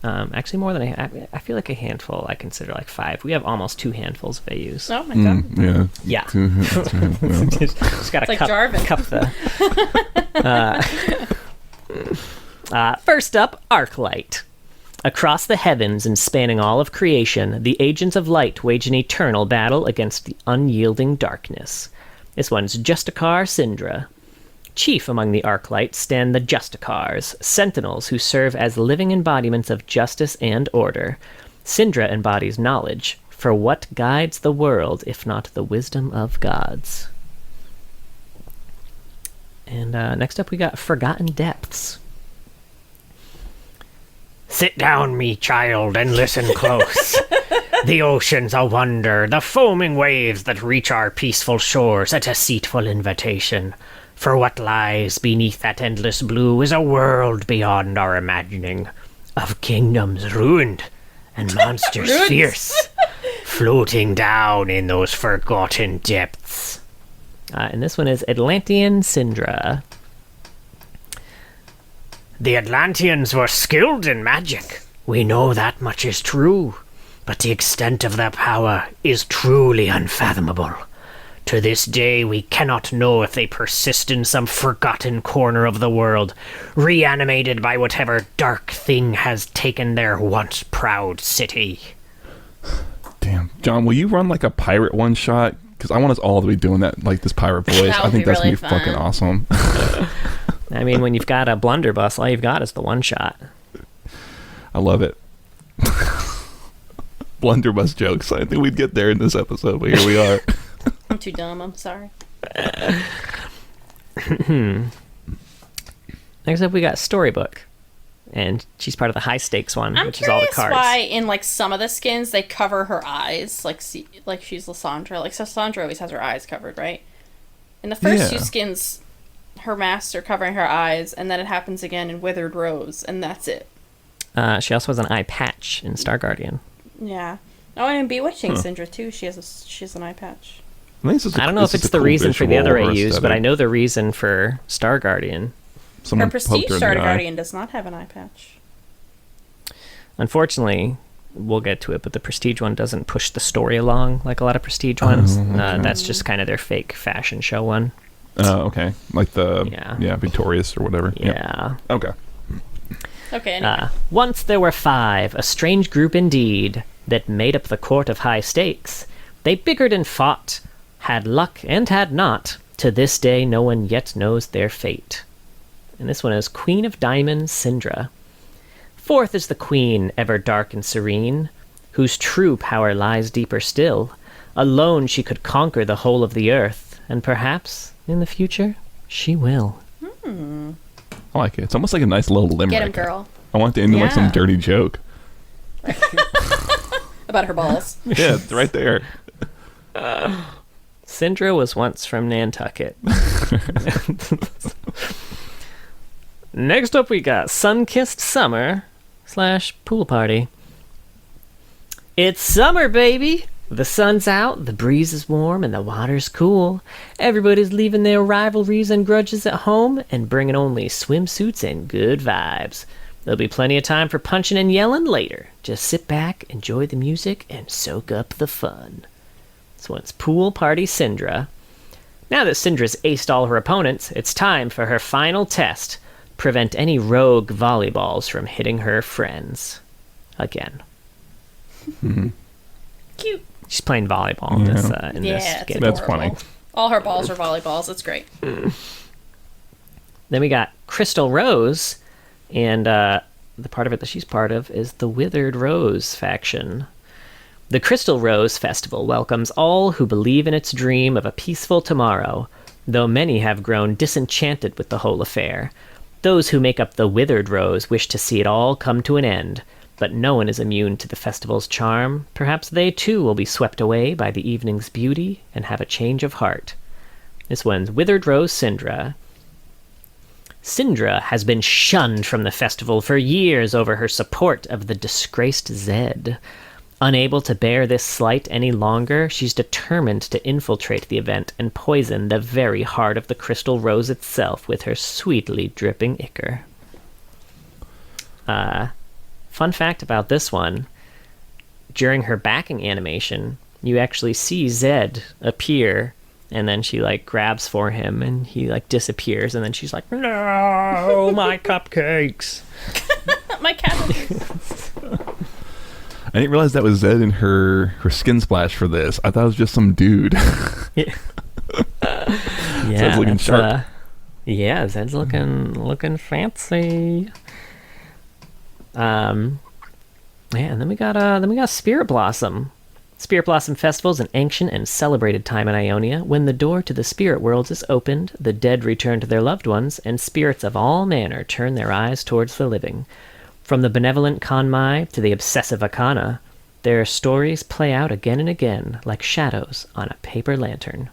Actually, more than I feel like a handful. I consider like 5. We have almost 2 handfuls of AUs. Oh my god. Yeah. Just gotta it's like Jarvan. cup the. First up, Arclight. Across the heavens and spanning all of creation, the agents of light wage an eternal battle against the unyielding darkness. This one's Justicar Syndra. Chief among the Arclights stand the Justicars, sentinels who serve as living embodiments of justice and order. Syndra embodies knowledge, for what guides the world if not the wisdom of gods? And next up we got Forgotten Depths. Sit down, me child, and listen close. The ocean's a wonder, the foaming waves that reach our peaceful shores a deceitful invitation. For what lies beneath that endless blue is a world beyond our imagining, of kingdoms ruined and monsters fierce, floating down in those forgotten depths. And this one is Atlantean Syndra. The Atlanteans were skilled in magic. We know that much is true. But the extent of their power is truly unfathomable. To this day, we cannot know if they persist in some forgotten corner of the world, reanimated by whatever dark thing has taken their once proud city. Damn. John, will you run like a pirate one-shot? Because I want us all to be doing that, like this pirate voice. That would I think be that's really going to be fucking awesome. I mean, when you've got a blunderbuss, all you've got is the one shot. I love it. Blunderbuss jokes. I think we'd get there in this episode, but here we are. I'm too dumb. I'm sorry. Next up, we got Storybook. And she's part of the high stakes one, which is all the cards. Why in like some of the skins they cover her eyes, like she's Lysandra. Like Lysandra always has her eyes covered, right? In the first two skins, her masks are covering her eyes, and then it happens again in Withered Rose, and that's it. She also has an eye patch in Star Guardian. Yeah. Oh, and in Bewitching Syndra too, she has an eye patch. I don't know if it's the reason for the other AUs, but I know the reason for Star Guardian. Her Prestige Star Guardian does not have an eye patch. Unfortunately, we'll get to it, but the Prestige one doesn't push the story along like a lot of Prestige ones. Okay. That's just kind of their fake fashion show one. Oh, okay. Like the Victorious or whatever. Yeah. Yep. Okay. Okay. Anyway. Once there were 5, a strange group indeed, that made up the court of high stakes. They bickered and fought, had luck and had not. To this day, no one yet knows their fate. And this one is Queen of Diamonds, Syndra. Fourth is the Queen, ever dark and serene, whose true power lies deeper still. Alone she could conquer the whole of the earth, and perhaps, in the future, she will. I like it. It's almost like a nice little limerick. Get him, girl. I want to end like some dirty joke. About her balls. Yeah, it's right there. Syndra was once from Nantucket. Next up we got Sun-Kissed Summer / Pool Party. It's summer, baby! The sun's out, the breeze is warm, and the water's cool. Everybody's leaving their rivalries and grudges at home and bringing only swimsuits and good vibes. There'll be plenty of time for punching and yelling later. Just sit back, enjoy the music, and soak up the fun. This one's Pool Party Syndra. Now that Syndra's aced all her opponents, it's time for her final test. Prevent any rogue volleyballs from hitting her friends. Again. Mm-hmm. Cute. She's playing volleyball in this game. That's funny. All her balls are volleyballs. It's great. Then we got Crystal Rose, and the part of it that she's part of is the Withered Rose faction. The Crystal Rose Festival welcomes all who believe in its dream of a peaceful tomorrow, though many have grown disenchanted with the whole affair. Those who make up the Withered Rose wish to see it all come to an end, but no one is immune to the festival's charm. Perhaps they too will be swept away by the evening's beauty and have a change of heart. This one's Withered Rose Syndra. Syndra has been shunned from the festival for years over her support of the disgraced Zed. Unable to bear this slight any longer, she's determined to infiltrate the event and poison the very heart of the Crystal Rose itself with her sweetly dripping ichor. Fun fact about this one, during her backing animation, you actually see Zed appear And then she like grabs for him and he like disappears. And then she's like, no, my cupcakes. My cat. I didn't realize that was Zed in her skin splash for this. I thought it was just some dude. Yeah. Zed's looking sharp. Yeah, Zed's looking fancy. Yeah, and then we got Spirit Blossom. Spirit Blossom Festival is an ancient and celebrated time in Ionia. When the door to the spirit worlds is opened, the dead return to their loved ones, and spirits of all manner turn their eyes towards the living. From the benevolent Kanmai to the obsessive Akana, their stories play out again and again like shadows on a paper lantern.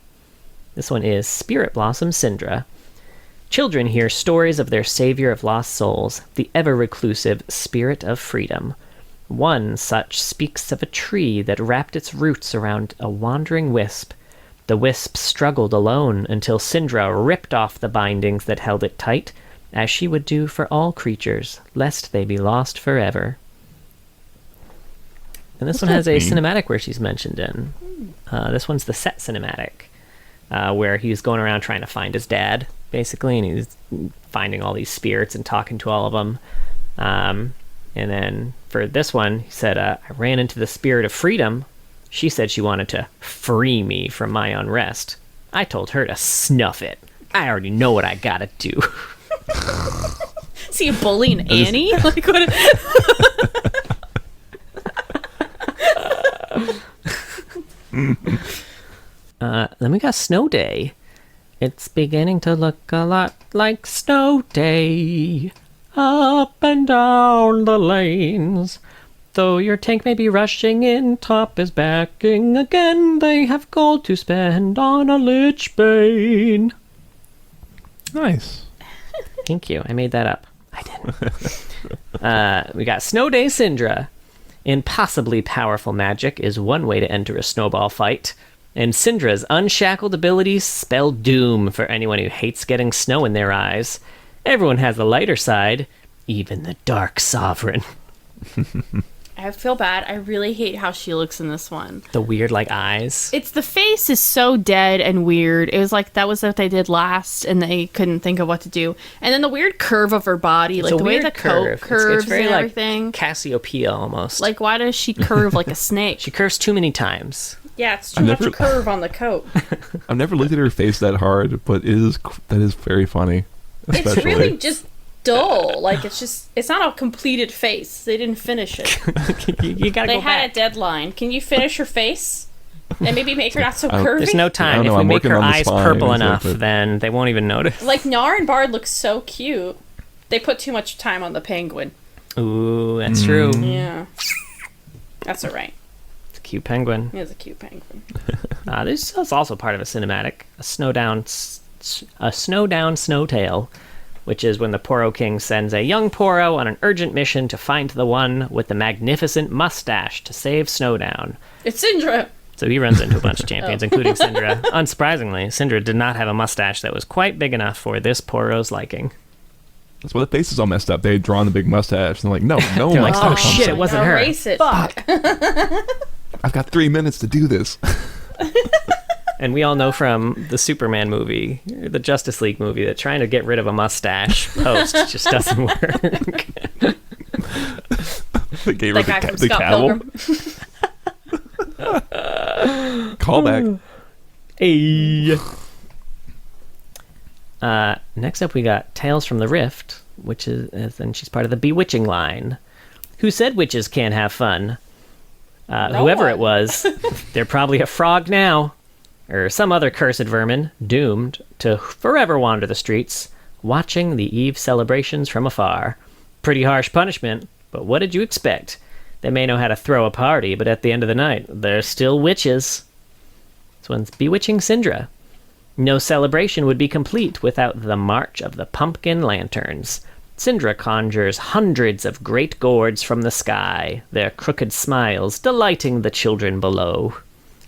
This one is Spirit Blossom Syndra. Children hear stories of their savior of lost souls, the ever-reclusive Spirit of Freedom. One such speaks of a tree that wrapped its roots around a wandering wisp. The wisp struggled alone until Syndra ripped off the bindings that held it tight, as she would do for all creatures, lest they be lost forever. And this one has a cinematic where she's mentioned in. This one's the set cinematic, where he's going around trying to find his dad, basically, and he's finding all these spirits and talking to all of them. And then for this one, he said, I ran into the Spirit of Freedom. She said she wanted to free me from my unrest. I told her to snuff it. I already know what I gotta do. Is he bullying Annie? Like what? Then we got Snow Day. It's beginning to look a lot like Snow Day. Up and down the lanes. Though your tank may be rushing in, Top is backing again. They have gold to spend on a Lich Bane. Nice. Thank you. I made that up. I didn't. We got Snow Day Syndra. Impossibly powerful magic is one way to enter a snowball fight. And Syndra's unshackled abilities spell doom for anyone who hates getting snow in their eyes. Everyone has a lighter side, even the Dark Sovereign. I feel bad. I really hate how she looks in this one. The weird, like, eyes. It's the face is so dead and weird. It was like that was what they did last, and they couldn't think of what to do. And then the weird curve of her body, It's like a the way weird the coat curves it's very, and like, everything. Cassiopeia, almost. Like, why does she curve like a snake? She curves too many times. Yeah, it's too much curve on the coat. I've never looked at her face that hard, but that is very funny. Especially. It's really just dull. Like, it's not a completed face. They didn't finish it. you gotta They go had back. a deadline. Can you finish her face? And maybe make her not so curvy? There's no time. I don't If know, we I'm make working her on the eyes spine purple and enough, stuff, but- then they won't even notice. Like, Nar and Bard look so cute. They put too much time on the penguin. Ooh, that's true. Yeah. That's alright. It's a cute penguin. He is a cute penguin. This is also part of a cinematic. A snowdown snow tale, which is when the Poro King sends a young Poro on an urgent mission to find the one with the magnificent mustache to save Snowdown. It's Syndra! So he runs into a bunch of champions, including Syndra. Unsurprisingly, Syndra did not have a mustache that was quite big enough for this Poro's liking. That's why the face is all messed up. They had drawn the big mustache, and they're like, no, They're like, mustache. oh shit, it wasn't her. Erase it. Fuck. I've got 3 minutes to do this. And we all know from the Superman movie, the Justice League movie, that trying to get rid of a mustache post just doesn't work. They gave That her guy the from Scott cowl. Callback. Hey. Next up, we got Tales from the Rift, which is, and she's part of the Bewitching line. Who said witches can't have fun? Whoever it was, they're probably a frog now, or some other cursed vermin, doomed to forever wander the streets, watching the Eve celebrations from afar. Pretty harsh punishment, but what did you expect? They may know how to throw a party, but at the end of the night, they're still witches. This one's Bewitching Syndra. No celebration would be complete without the March of the Pumpkin Lanterns. Syndra conjures hundreds of great gourds from the sky, their crooked smiles delighting the children below.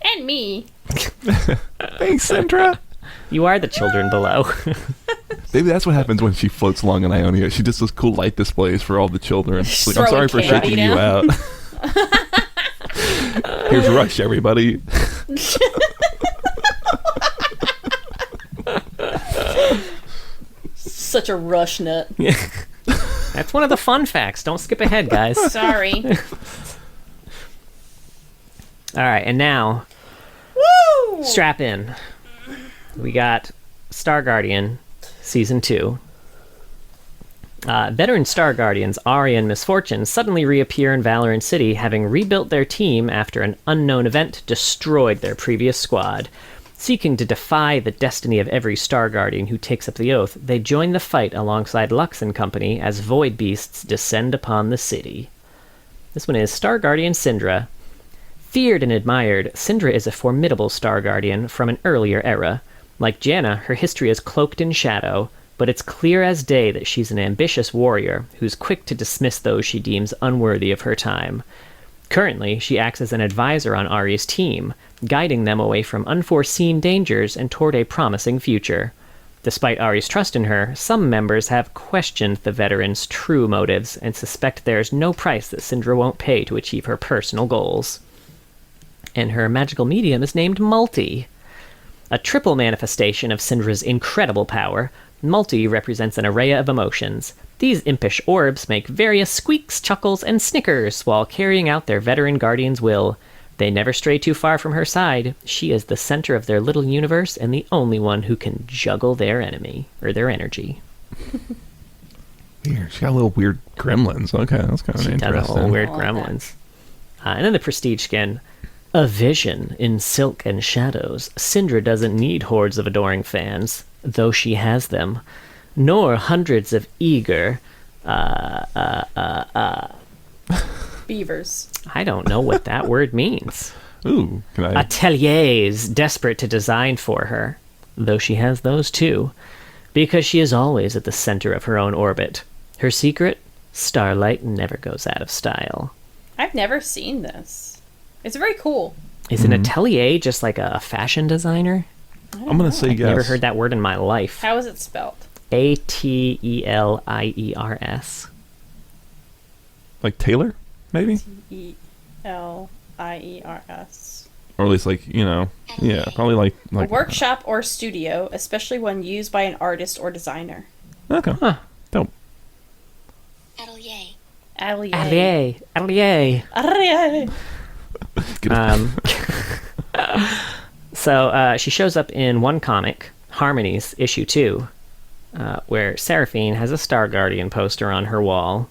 And me. Thanks, Syndra. You are the children below. Maybe that's what happens when she floats along in Ionia. She just does cool light displays for all the children. It's like, I'm sorry for Throwing shaking candy you out. Here's Rush, everybody. Such a rush nut. That's one of the fun facts. Don't skip ahead, guys. Sorry. All right, and now, Woo! strap in. We got Star Guardian Season 2. Veteran Star Guardians Ari and Misfortune suddenly reappear in Valorant City, having rebuilt their team after an unknown event destroyed their previous squad. Seeking to defy the destiny of every Star Guardian who takes up the oath, they join the fight alongside Lux and company as void beasts descend upon the city. This one is Star Guardian Syndra. Feared and admired, Syndra is a formidable Star Guardian from an earlier era. Like Janna, her history is cloaked in shadow, but it's clear as day that she's an ambitious warrior who's quick to dismiss those she deems unworthy of her time. Currently, she acts as an advisor on Ari's team, guiding them away from unforeseen dangers and toward a promising future. Despite Ari's trust in her, some members have questioned the veteran's true motives and suspect there's no price that Syndra won't pay to achieve her personal goals. And her magical medium is named Multi. A triple manifestation of Syndra's incredible power, Multi represents an array of emotions. These impish orbs make various squeaks, chuckles, and snickers while carrying out their veteran guardian's will. They never stray too far from her side. She is the center of their little universe and the only one who can juggle their enemy, or their energy. Weird. She got little weird gremlins. Okay, that's kind of She interesting. does little weird I like gremlins. And then the prestige skin. A vision in silk and shadows. Syndra doesn't need hordes of adoring fans, though she has them, nor hundreds of eager, Beavers. I don't know what that word means. Ooh, can I? Ateliers desperate to design for her, though she has those too, because she is always at the center of her own orbit. Her secret? Starlight never goes out of style. I've never seen this. It's very cool. Is an atelier just like a fashion designer? I'm gonna say yes. Never heard that word in my life. How is it spelled? Ateliers. Like Taylor, maybe, Eliers. or at least like yeah, probably like A workshop or studio, especially when used by an artist or designer. Okay, Huh. dope. Atelier. Atelier. Atelier. Get it. So she shows up in one comic, Harmonies, issue 2, where Seraphine has a Star Guardian poster on her wall.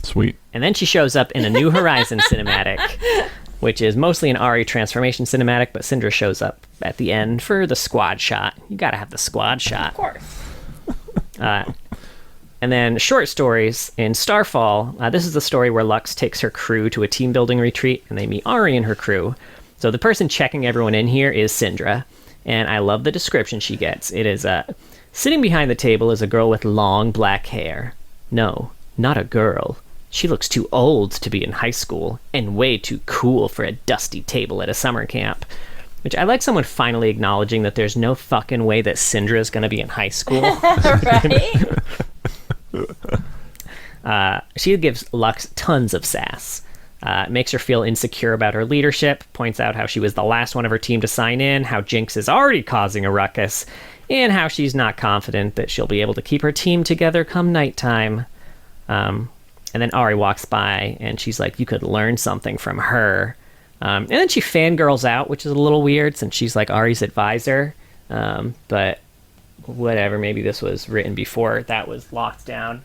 Sweet. And then she shows up in a New Horizon cinematic, which is mostly an Ari transformation cinematic, but Syndra shows up at the end for the squad shot. You gotta have the squad shot. Of course. And then short stories in Starfall. This is the story where Lux takes her crew to a team building retreat, and they meet Ari and her crew. So the person checking everyone in here is Syndra, and I love the description she gets. It is, sitting behind the table is a girl with long black hair. No, not a girl. She looks too old to be in high school, and way too cool for a dusty table at a summer camp. Which I like someone finally acknowledging that there's no fucking way that Syndra is going to be in high school. Right? She gives Lux tons of sass. Makes her feel insecure about her leadership, points out how she was the last one of her team to sign in, how Jinx is already causing a ruckus, and how she's not confident that she'll be able to keep her team together come nighttime. And then Ari walks by, and she's like, you could learn something from her. And then she fangirls out, which is a little weird, since she's like Ari's advisor. But whatever, maybe this was written before that was locked down.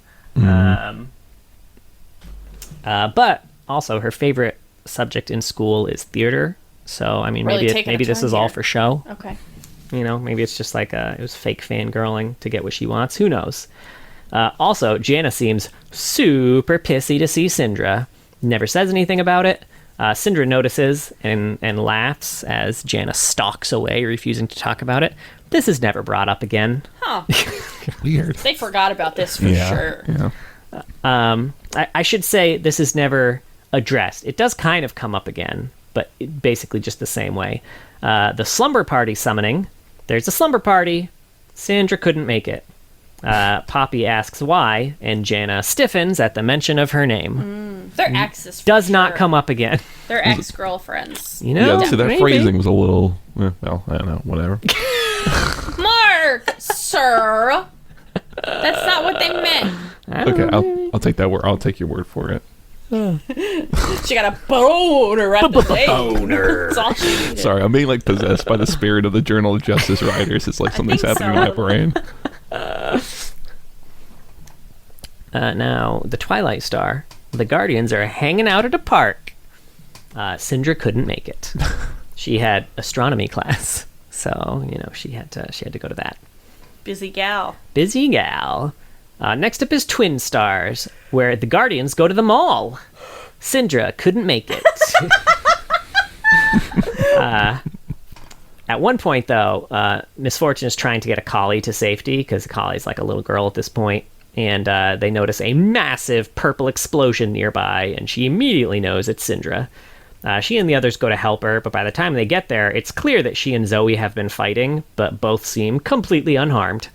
But also her favorite subject in school is theater. So, I mean, Really maybe this is all for show. Okay. You know, maybe it's just like it was fake fangirling to get what she wants. Who knows? Also, Janna seems super pissy to see Syndra. Never says anything about it. Syndra notices and laughs as Janna stalks away, refusing to talk about it. This is never brought up again. Huh. Weird. They forgot about this for sure. Yeah. I should say this is never addressed. It does kind of come up again, but basically just the same way. The slumber party summoning. There's a slumber party. Syndra couldn't make it. Poppy asks why, and Janna stiffens at the mention of her name. They're exes. For Does not sure. come up again. They're ex-girlfriends. You know? Yeah, so that maybe. phrasing was a little, well, I don't know, whatever. Mark! sir. That's not what they meant. Okay, I'll take that word. I'll take your word for it. She got a boner right away. Boner. That's all she needed. Sorry, I'm being like possessed by the spirit of the Journal of Justice writers. It's like something's think happening so. in my brain. Now, the Twilight Star. The Guardians are hanging out at a park. Syndra couldn't make it. She had astronomy class, so she had to go to that. Busy gal. Busy gal. Next up is Twin Stars, where the Guardians go to the mall. Syndra couldn't make it. At one point, though, Miss Fortune is trying to get a collie to safety, because the collie's like a little girl at this point, and they notice a massive purple explosion nearby, and she immediately knows it's Syndra. She and the others go to help her, but by the time they get there, it's clear that she and Zoe have been fighting, but both seem completely unharmed.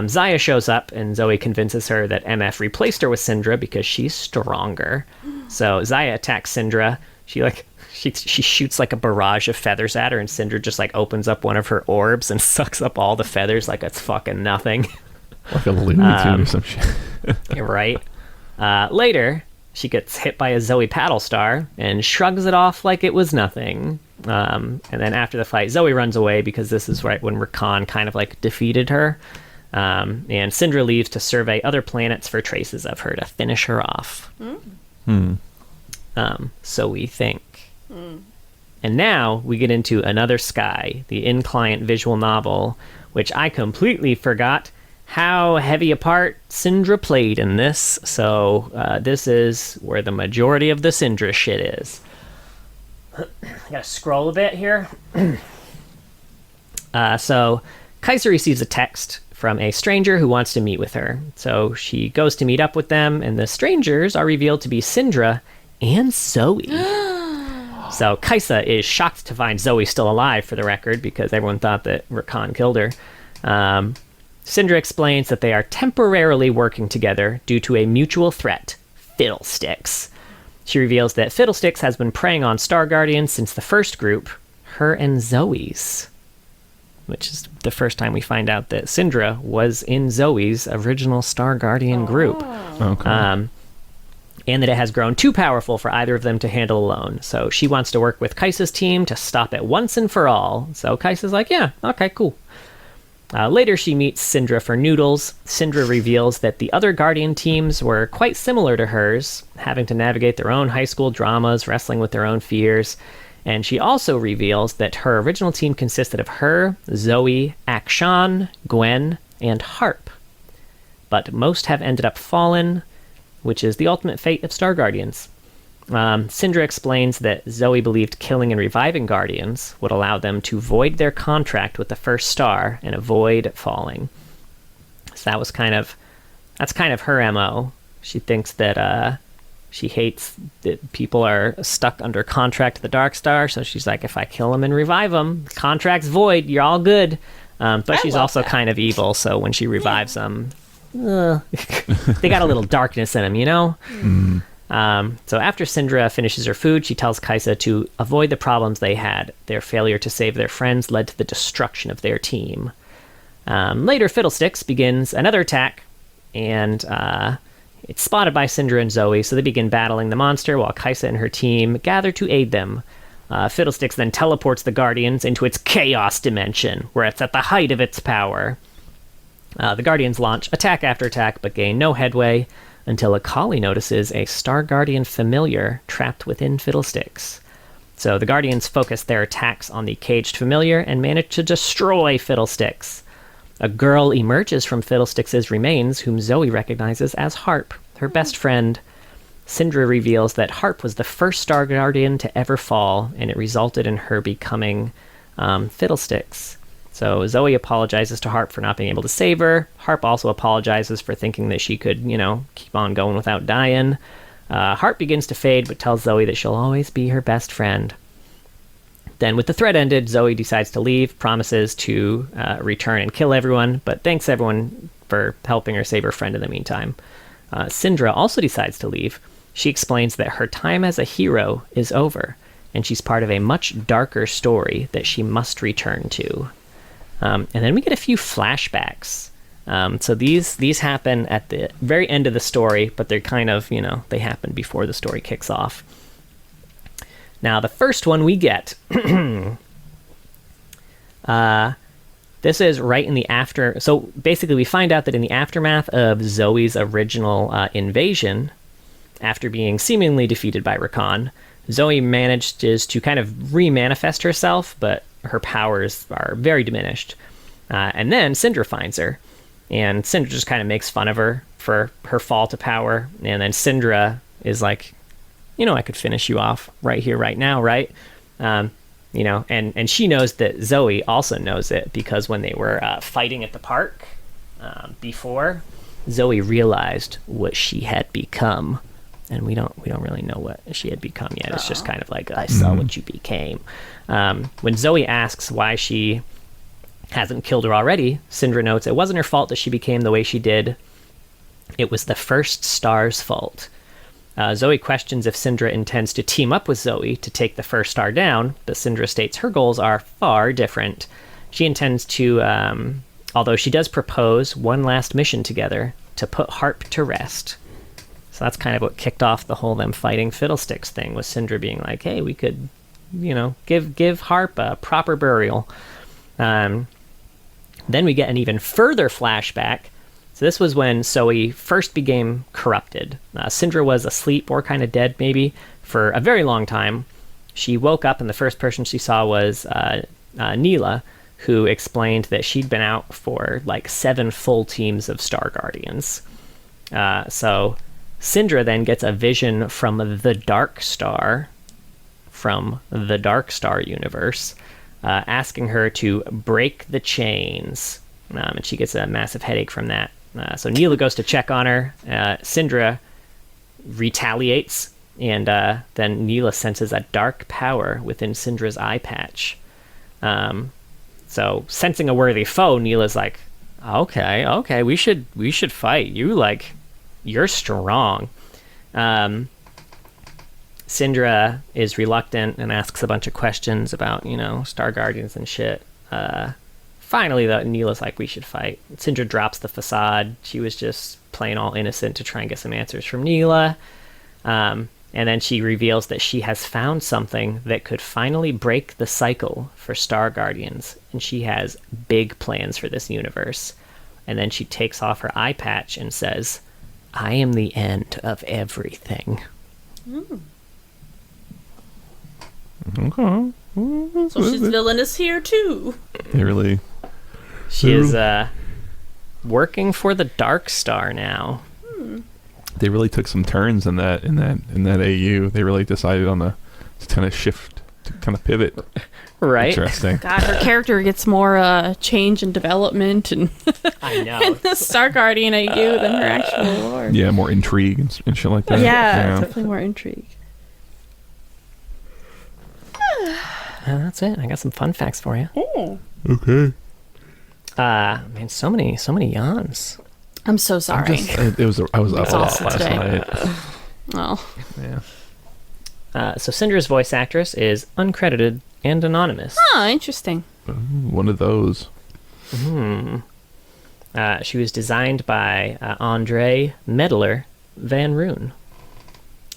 Zaya shows up, and Zoe convinces her that MF replaced her with Syndra because she's stronger. So Zaya attacks Syndra. She shoots like a barrage of feathers at her, and Syndra just like opens up one of her orbs and sucks up all the feathers like it's fucking nothing. Like a Looney Tune or some shit. Right. Later, she gets hit by a Zoe paddle star and shrugs it off like it was nothing. And then after the fight, Zoe runs away because this is right when Rakan kind of like defeated her. And Syndra leaves to survey other planets for traces of her to finish her off. So we think. And now we get into Another Sky, the in-client visual novel, which I completely forgot how heavy a part Syndra played in this. So this is where the majority of the Syndra shit is. I gotta scroll a bit here. So Kaiser receives a text from a stranger who wants to meet with her. So she goes to meet up with them, and the strangers are revealed to be Syndra and Zoe. So Kaisa is shocked to find Zoe still alive, for the record, because everyone thought that Rakan killed her. Syndra explains that they are temporarily working together due to a mutual threat, Fiddlesticks. She reveals that Fiddlesticks has been preying on Star Guardians since the first group, her and Zoe's, which is the first time we find out that Syndra was in Zoe's original Star Guardian group. Okay. And that it has grown too powerful for either of them to handle alone. So she wants to work with Kaisa's team to stop it once and for all. So Kaisa's like, yeah, okay, cool. Later, she meets Syndra for noodles. Syndra reveals that the other Guardian teams were quite similar to hers, having to navigate their own high school dramas, wrestling with their own fears. And she also reveals that her original team consisted of her, Zoe, Akshan, Gwen, and Harp. But most have ended up fallen, which is the ultimate fate of Star Guardians. Syndra explains that Zoe believed killing and reviving Guardians would allow them to void their contract with the first star and avoid falling. So that's kind of her MO. She thinks that she hates that people are stuck under contract to the Dark Star, so she's like, if I kill them and revive them, the contract's void, you're all good. But she's also kind of evil, so when she revives them, they got a little darkness in them, you know? So after Syndra finishes her food, she tells Kaisa to avoid the problems they had. Their failure to save their friends led to the destruction of their team. Later, Fiddlesticks begins another attack, and it's spotted by Syndra and Zoe, so they begin battling the monster while Kaisa and her team gather to aid them. Fiddlesticks then teleports the Guardians into its chaos dimension, where it's at the height of its power. The Guardians launch attack after attack, but gain no headway, until a collie notices a Star Guardian familiar trapped within Fiddlesticks. So the Guardians focus their attacks on the caged familiar and manage to destroy Fiddlesticks. A girl emerges from Fiddlesticks' remains, whom Zoe recognizes as Harp, her best friend. Syndra reveals that Harp was the first Star Guardian to ever fall, and it resulted in her becoming Fiddlesticks. So Zoe apologizes to Harp for not being able to save her. Harp also apologizes for thinking that she could, keep on going without dying. Harp begins to fade, but tells Zoe that she'll always be her best friend. Then, with the threat ended, Zoe decides to leave, promises to return and kill everyone, but thanks everyone for helping her save her friend in the meantime. Syndra also decides to leave. She explains that her time as a hero is over, and she's part of a much darker story that she must return to. And then we get a few flashbacks. So these happen at the very end of the story, but they're kind of, they happen before the story kicks off. Now, the first one we get, this is right in the after. So basically, we find out that in the aftermath of Zoe's original invasion, after being seemingly defeated by Rakan, Zoe manages to kind of re-manifest herself, but her powers are very diminished. And then Syndra finds her, and Syndra just kind of makes fun of her for her fall to power. And then Syndra is like, I could finish you off right here, right now, right? And she knows that Zoe also knows it, because when they were fighting at the park before, Zoe realized what she had become. And we don't really know what she had become yet. It's just kind of like, I saw what you became. When Zoe asks why she hasn't killed her already, Syndra notes it wasn't her fault that she became the way she did. It was the first star's fault. Zoe questions if Syndra intends to team up with Zoe to take the first star down, but Syndra states her goals are far different. She intends to, although she does propose one last mission together, to put Harp to rest. So that's kind of what kicked off the whole them fighting fiddlesticks thing, was Syndra being like, hey, we could, give Harp a proper burial. Then we get an even further flashback. So this was when Zoe first became corrupted. Syndra was asleep or kind of dead, maybe, for a very long time. She woke up, and the first person she saw was Neela, who explained that she'd been out for like 7 full teams of Star Guardians. So Syndra then gets a vision from the Dark Star, universe, asking her to break the chains. And she gets a massive headache from that. So Neela goes to check on her. Syndra retaliates, and then Neela senses a dark power within Syndra's eye patch. So sensing a worthy foe, Neela's like, okay, we should fight. You're strong. Syndra is reluctant and asks a bunch of questions about, Star Guardians and shit. Finally, though, Neela's like, we should fight. Syndra drops the facade. She was just playing all innocent to try and get some answers from Neela. And then she reveals that she has found something that could finally break the cycle for Star Guardians. And she has big plans for this universe. And then she takes off her eye patch and says, I am the end of everything. Okay. So she's villainous here too. She is working for the Dark Star now. They really took some turns in that AU. They really decided on a kind of shift, to kind of pivot. Right. Interesting. God, her character gets more change and development and I know. in the Star Guardian AU than her actual lore. Yeah, more intrigue and shit like that. Yeah, definitely more intrigue. That's it. I got some fun facts for you. Okay. Man, so many yawns. I'm so sorry. I was up a lot Exhausted last today. night. Oh. Yeah. So Syndra's voice actress is uncredited and anonymous. Oh, interesting. One of those. She was designed by Andre Medler Van Roon.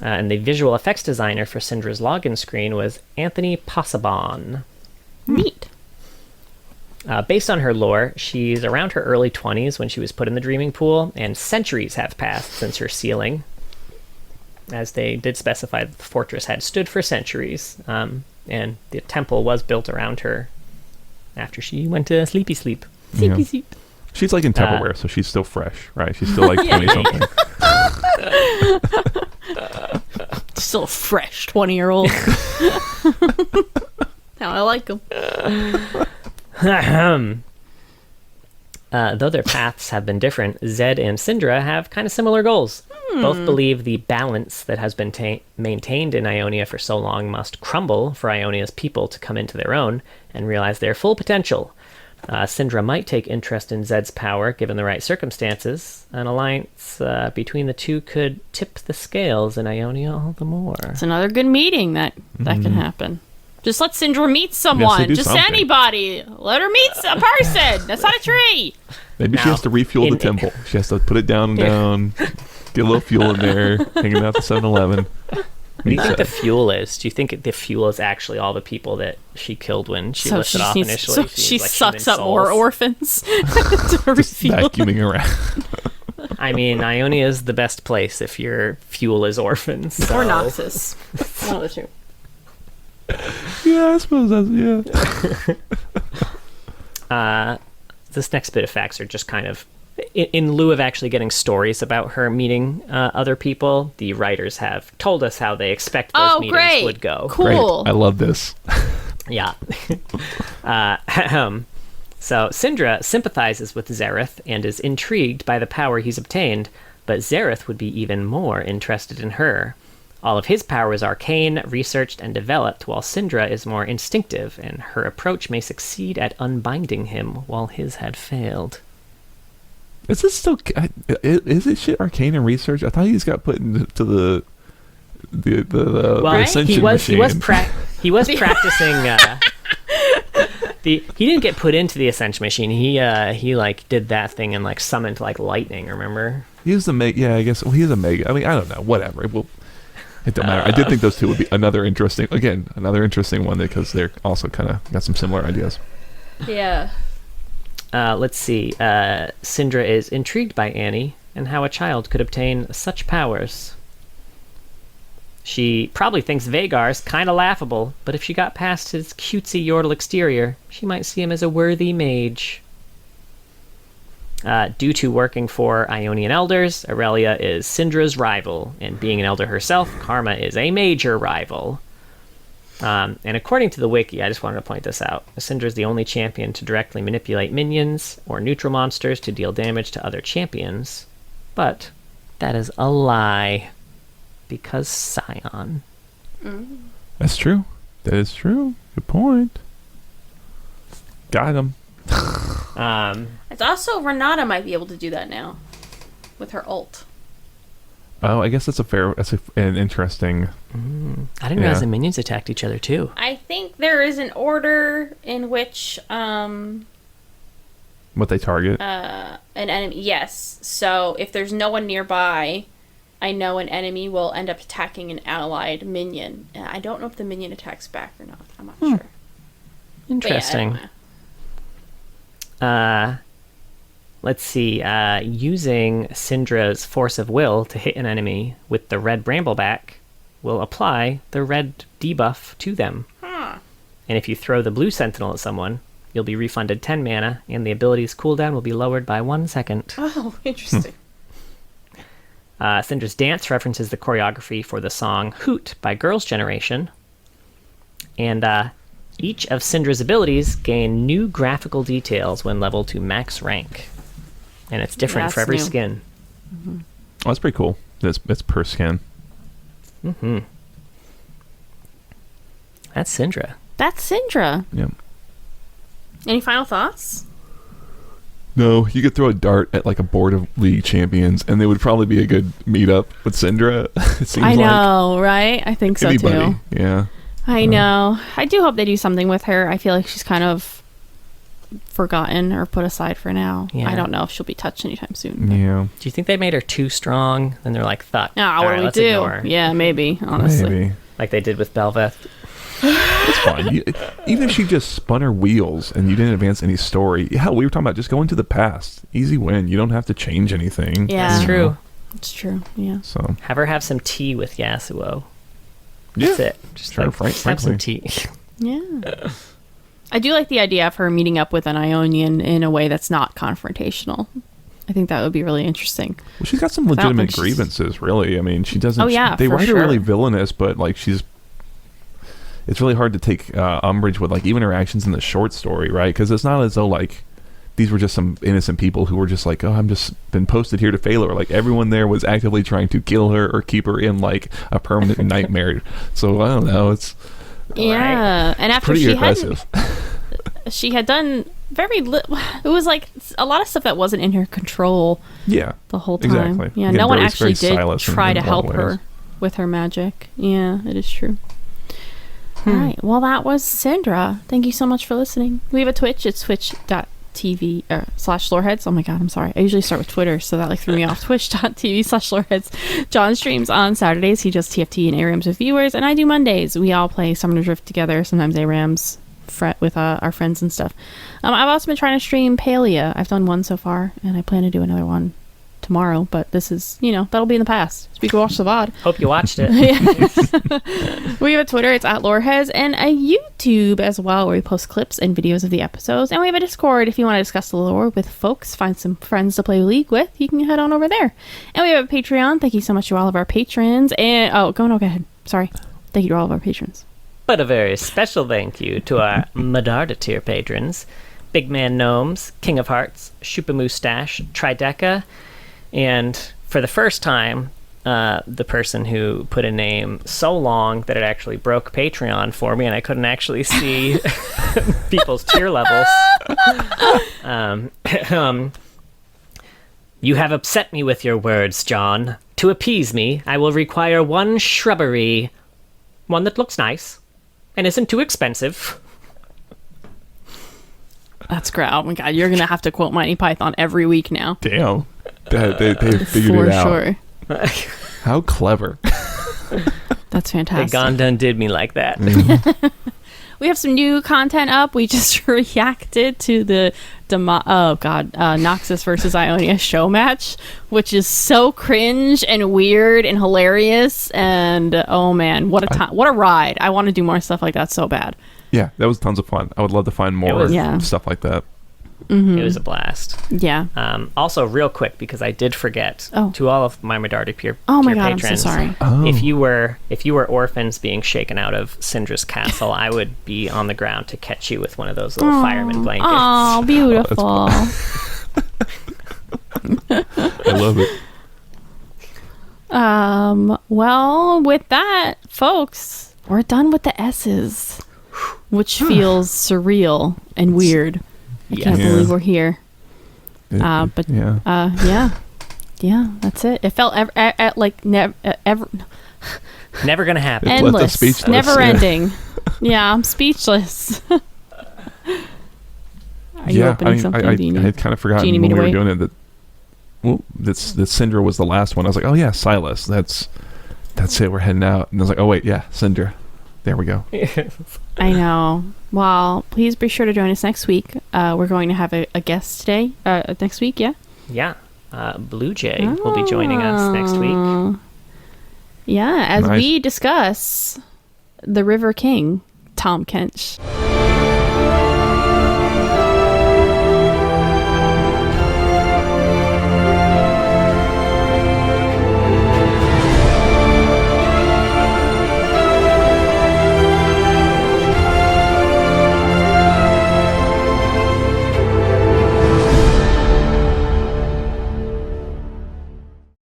And the visual effects designer for Syndra's login screen was Anthony Possabon. Neat. Based on her lore, she's around her early 20s when she was put in the Dreaming Pool, and centuries have passed since her sealing. As they did specify, the fortress had stood for centuries, and the temple was built around her after she went to sleepy sleep. Sleepy sleep. She's like in Tupperware, so she's still fresh, right? She's still like 20-something. Still a fresh 20-year-old. How I like them. Though their paths have been different, Zed and Syndra have kind of similar goals. Both believe the balance that has been maintained in Ionia for so long must crumble for Ionia's people to come into their own and realize their full potential. Syndra might take interest in Zed's power given the right circumstances. An alliance between the two could tip the scales in Ionia all the more. It's another good meeting that can happen. Just let Syndra meet someone. do Just something. anybody. Let her meet a person. That's not a tree. Maybe she Now, has to refuel the temple. She has to put it down, get a little fuel in there, hanging out the 7-Eleven. What do you think the fuel is? Do you think the fuel is actually all the people that she killed when she listed off initially? So she like sucks human up more souls? orphans to refuel. Vacuuming around. I mean, Ionia is the best place if your fuel is orphans. So. Or Noxus. One of the two. Yeah, I suppose that's, This next bit of facts are just kind of, in lieu of actually getting stories about her meeting other people, the writers have told us how they expect those meetings great. would go. Cool. Great. I love this. Yeah. So Syndra sympathizes with Xerath and is intrigued by the power he's obtained, but Xerath would be even more interested in her. All of his power is arcane, researched, and developed, while Syndra is more instinctive, and her approach may succeed at unbinding him, while his had failed. Is this still? Is it shit arcane and research? I thought he just got put into the ascension he machine. He was practicing. He didn't get put into the ascension machine. He like did that thing and like summoned like lightning. Remember? He was the mega. Yeah, I guess. Well, he's a mega. I mean, I don't know. Whatever. Well, it don't matter. I did think those two would be another interesting one because they're also kind of got some similar ideas. Yeah. Let's see. Syndra is intrigued by Annie and how a child could obtain such powers. She probably thinks Vagar's kind of laughable, but if she got past his cutesy yordle exterior, she might see him as a worthy mage. Due to working for Ionian elders, Aurelia is Syndra's rival, and being an elder herself, Karma is a major rival. And according to the wiki, I just wanted to point this out, Syndra is the only champion to directly manipulate minions or neutral monsters to deal damage to other champions. But that is a lie, because Scion. That's true. That is true. Good point. Got him. It's also Renata might be able to do that now with her ult. Oh, I guess that's an interesting. I didn't realize the minions attacked each other too. I think there is an order in which What they target. an enemy. Yes. So if there's no one nearby, I know an enemy will end up attacking an allied minion. And I don't know if the minion attacks back or not. I'm not sure. Interesting. But yeah, I don't know. Let's see. Using Syndra's force of will to hit an enemy with the red brambleback will apply the red debuff to them. Huh. And if you throw the blue sentinel at someone, you'll be refunded 10 mana, and the ability's cooldown will be lowered by 1 second. Oh, interesting. Syndra's dance references the choreography for the song Hoot by Girls' Generation. And each of Syndra's abilities gain new graphical details when leveled to max rank. And it's different for every new. skin. Oh, that's pretty cool. It's per skin. Mm-hmm. That's Syndra. That's Syndra. Yeah. Any final thoughts? No, you could throw a dart at like a board of league champions, and they would probably be a good meetup with Syndra. It seems I know, right? I think so anybody. too. Yeah. I know. I do hope they do something with her. I feel like she's kind of forgotten or put aside for now. Yeah. I don't know if she'll be touched anytime soon. But. Yeah. Do you think they made her too strong? Then they're like, fuck. Ah, all what right, do we let's do? ignore. Yeah, maybe, honestly. Maybe. Like they did with Belveth. It's fine. Even if she just spun her wheels and you didn't advance any story, hell, we were talking about just going to the past. Easy win. You don't have to change anything. Yeah. That's true. It's true, yeah. So Have her have some tea with Yasuo. yeah, That's it. Just Sure, like, have some tea. Yeah. I do like the idea of her meeting up with an Ionian in a way that's not confrontational. I think that would be really interesting. well, she's got some I don't legitimate think she's- grievances. Really, I mean, she doesn't. Oh, yeah, they for write sure. her really villainous, but like she's. It's really hard to take umbrage with like even her actions in the short story, right? Because it's not as though like these were just some innocent people who were just like, oh, I'm just been posted here to fail her. Like everyone there was actively trying to kill her or keep her in like a permanent nightmare. So I don't know. It's Yeah. And after pretty she aggressive. she had done very little. It was like a lot of stuff that wasn't in her control Yeah. the whole time. Exactly. Yeah, Again, no one very- actually very did silenced in try a to lot of help ways. her with her magic. Yeah, it is true. All right. Well, that was Syndra. Thank you so much for listening. We have a Twitch. It's twitch.tv /loreheads. Oh my god, I'm sorry. I usually start with Twitter, so that like threw me off. Twitch.tv /loreheads. John streams on Saturdays. He does TFT and ARAMs with viewers, and I do Mondays. We all play Summoner's Rift together, sometimes ARAMs with our friends and stuff. I've also been trying to stream Palia. I've done one so far, and I plan to do another one tomorrow, but this is, that'll be in the past. So we can watch the VOD. Hope you watched it. We have a Twitter, it's @loreheads, and a YouTube as well, where we post clips and videos of the episodes. And we have a Discord if you want to discuss the lore with folks, find some friends to play League with, you can head on over there. And we have a Patreon. Thank you so much to all of our patrons. And go ahead. Sorry. Thank you to all of our patrons. But a very special thank you to our Medarda tier patrons: Big Man Gnomes, King of Hearts, Shupa Moustache, Trideca, and for the first time, the person who put a name so long that it actually broke Patreon for me and I couldn't actually see people's tier levels. You have upset me with your words, John. To appease me, I will require one shrubbery. One that looks nice and isn't too expensive. That's great. Oh my god, you're gonna have to quote Monty Python every week now. Damn. They figured it out. For sure. How clever. That's fantastic. They gone done did me like that. We have some new content up. We just reacted to the Noxus versus Ionia show match, which is so cringe and weird and hilarious. And oh man, what a time! What a ride! I want to do more stuff like that so bad. Yeah, that was tons of fun. I would love to find more stuff like that. Mm-hmm. It was a blast. Yeah. Also, real quick, because I did forget, to all of my Medarda tier patrons, I'm so sorry. If you were orphans being shaken out of Syndra's castle, I would be on the ground to catch you with one of those little fireman blankets. Oh, beautiful. I love it. Well, with that, folks, we're done with the S's, which feels surreal and weird. I can't believe we're here. Yeah, that's it. It felt never gonna happen. Endless, never ending. Yeah, I'm speechless. Are you opening something? I had kind of forgotten when we were doing it that Syndra was the last one. I was like, oh yeah, Silas. That's it. We're heading out. And I was like, oh wait, yeah, Syndra. There we go. I know. Well, please be sure to join us next week. We're going to have a guest today. Next week, yeah? Yeah. Blue Jay will be joining us next week. Yeah, as we discuss the River King, Tom Kench.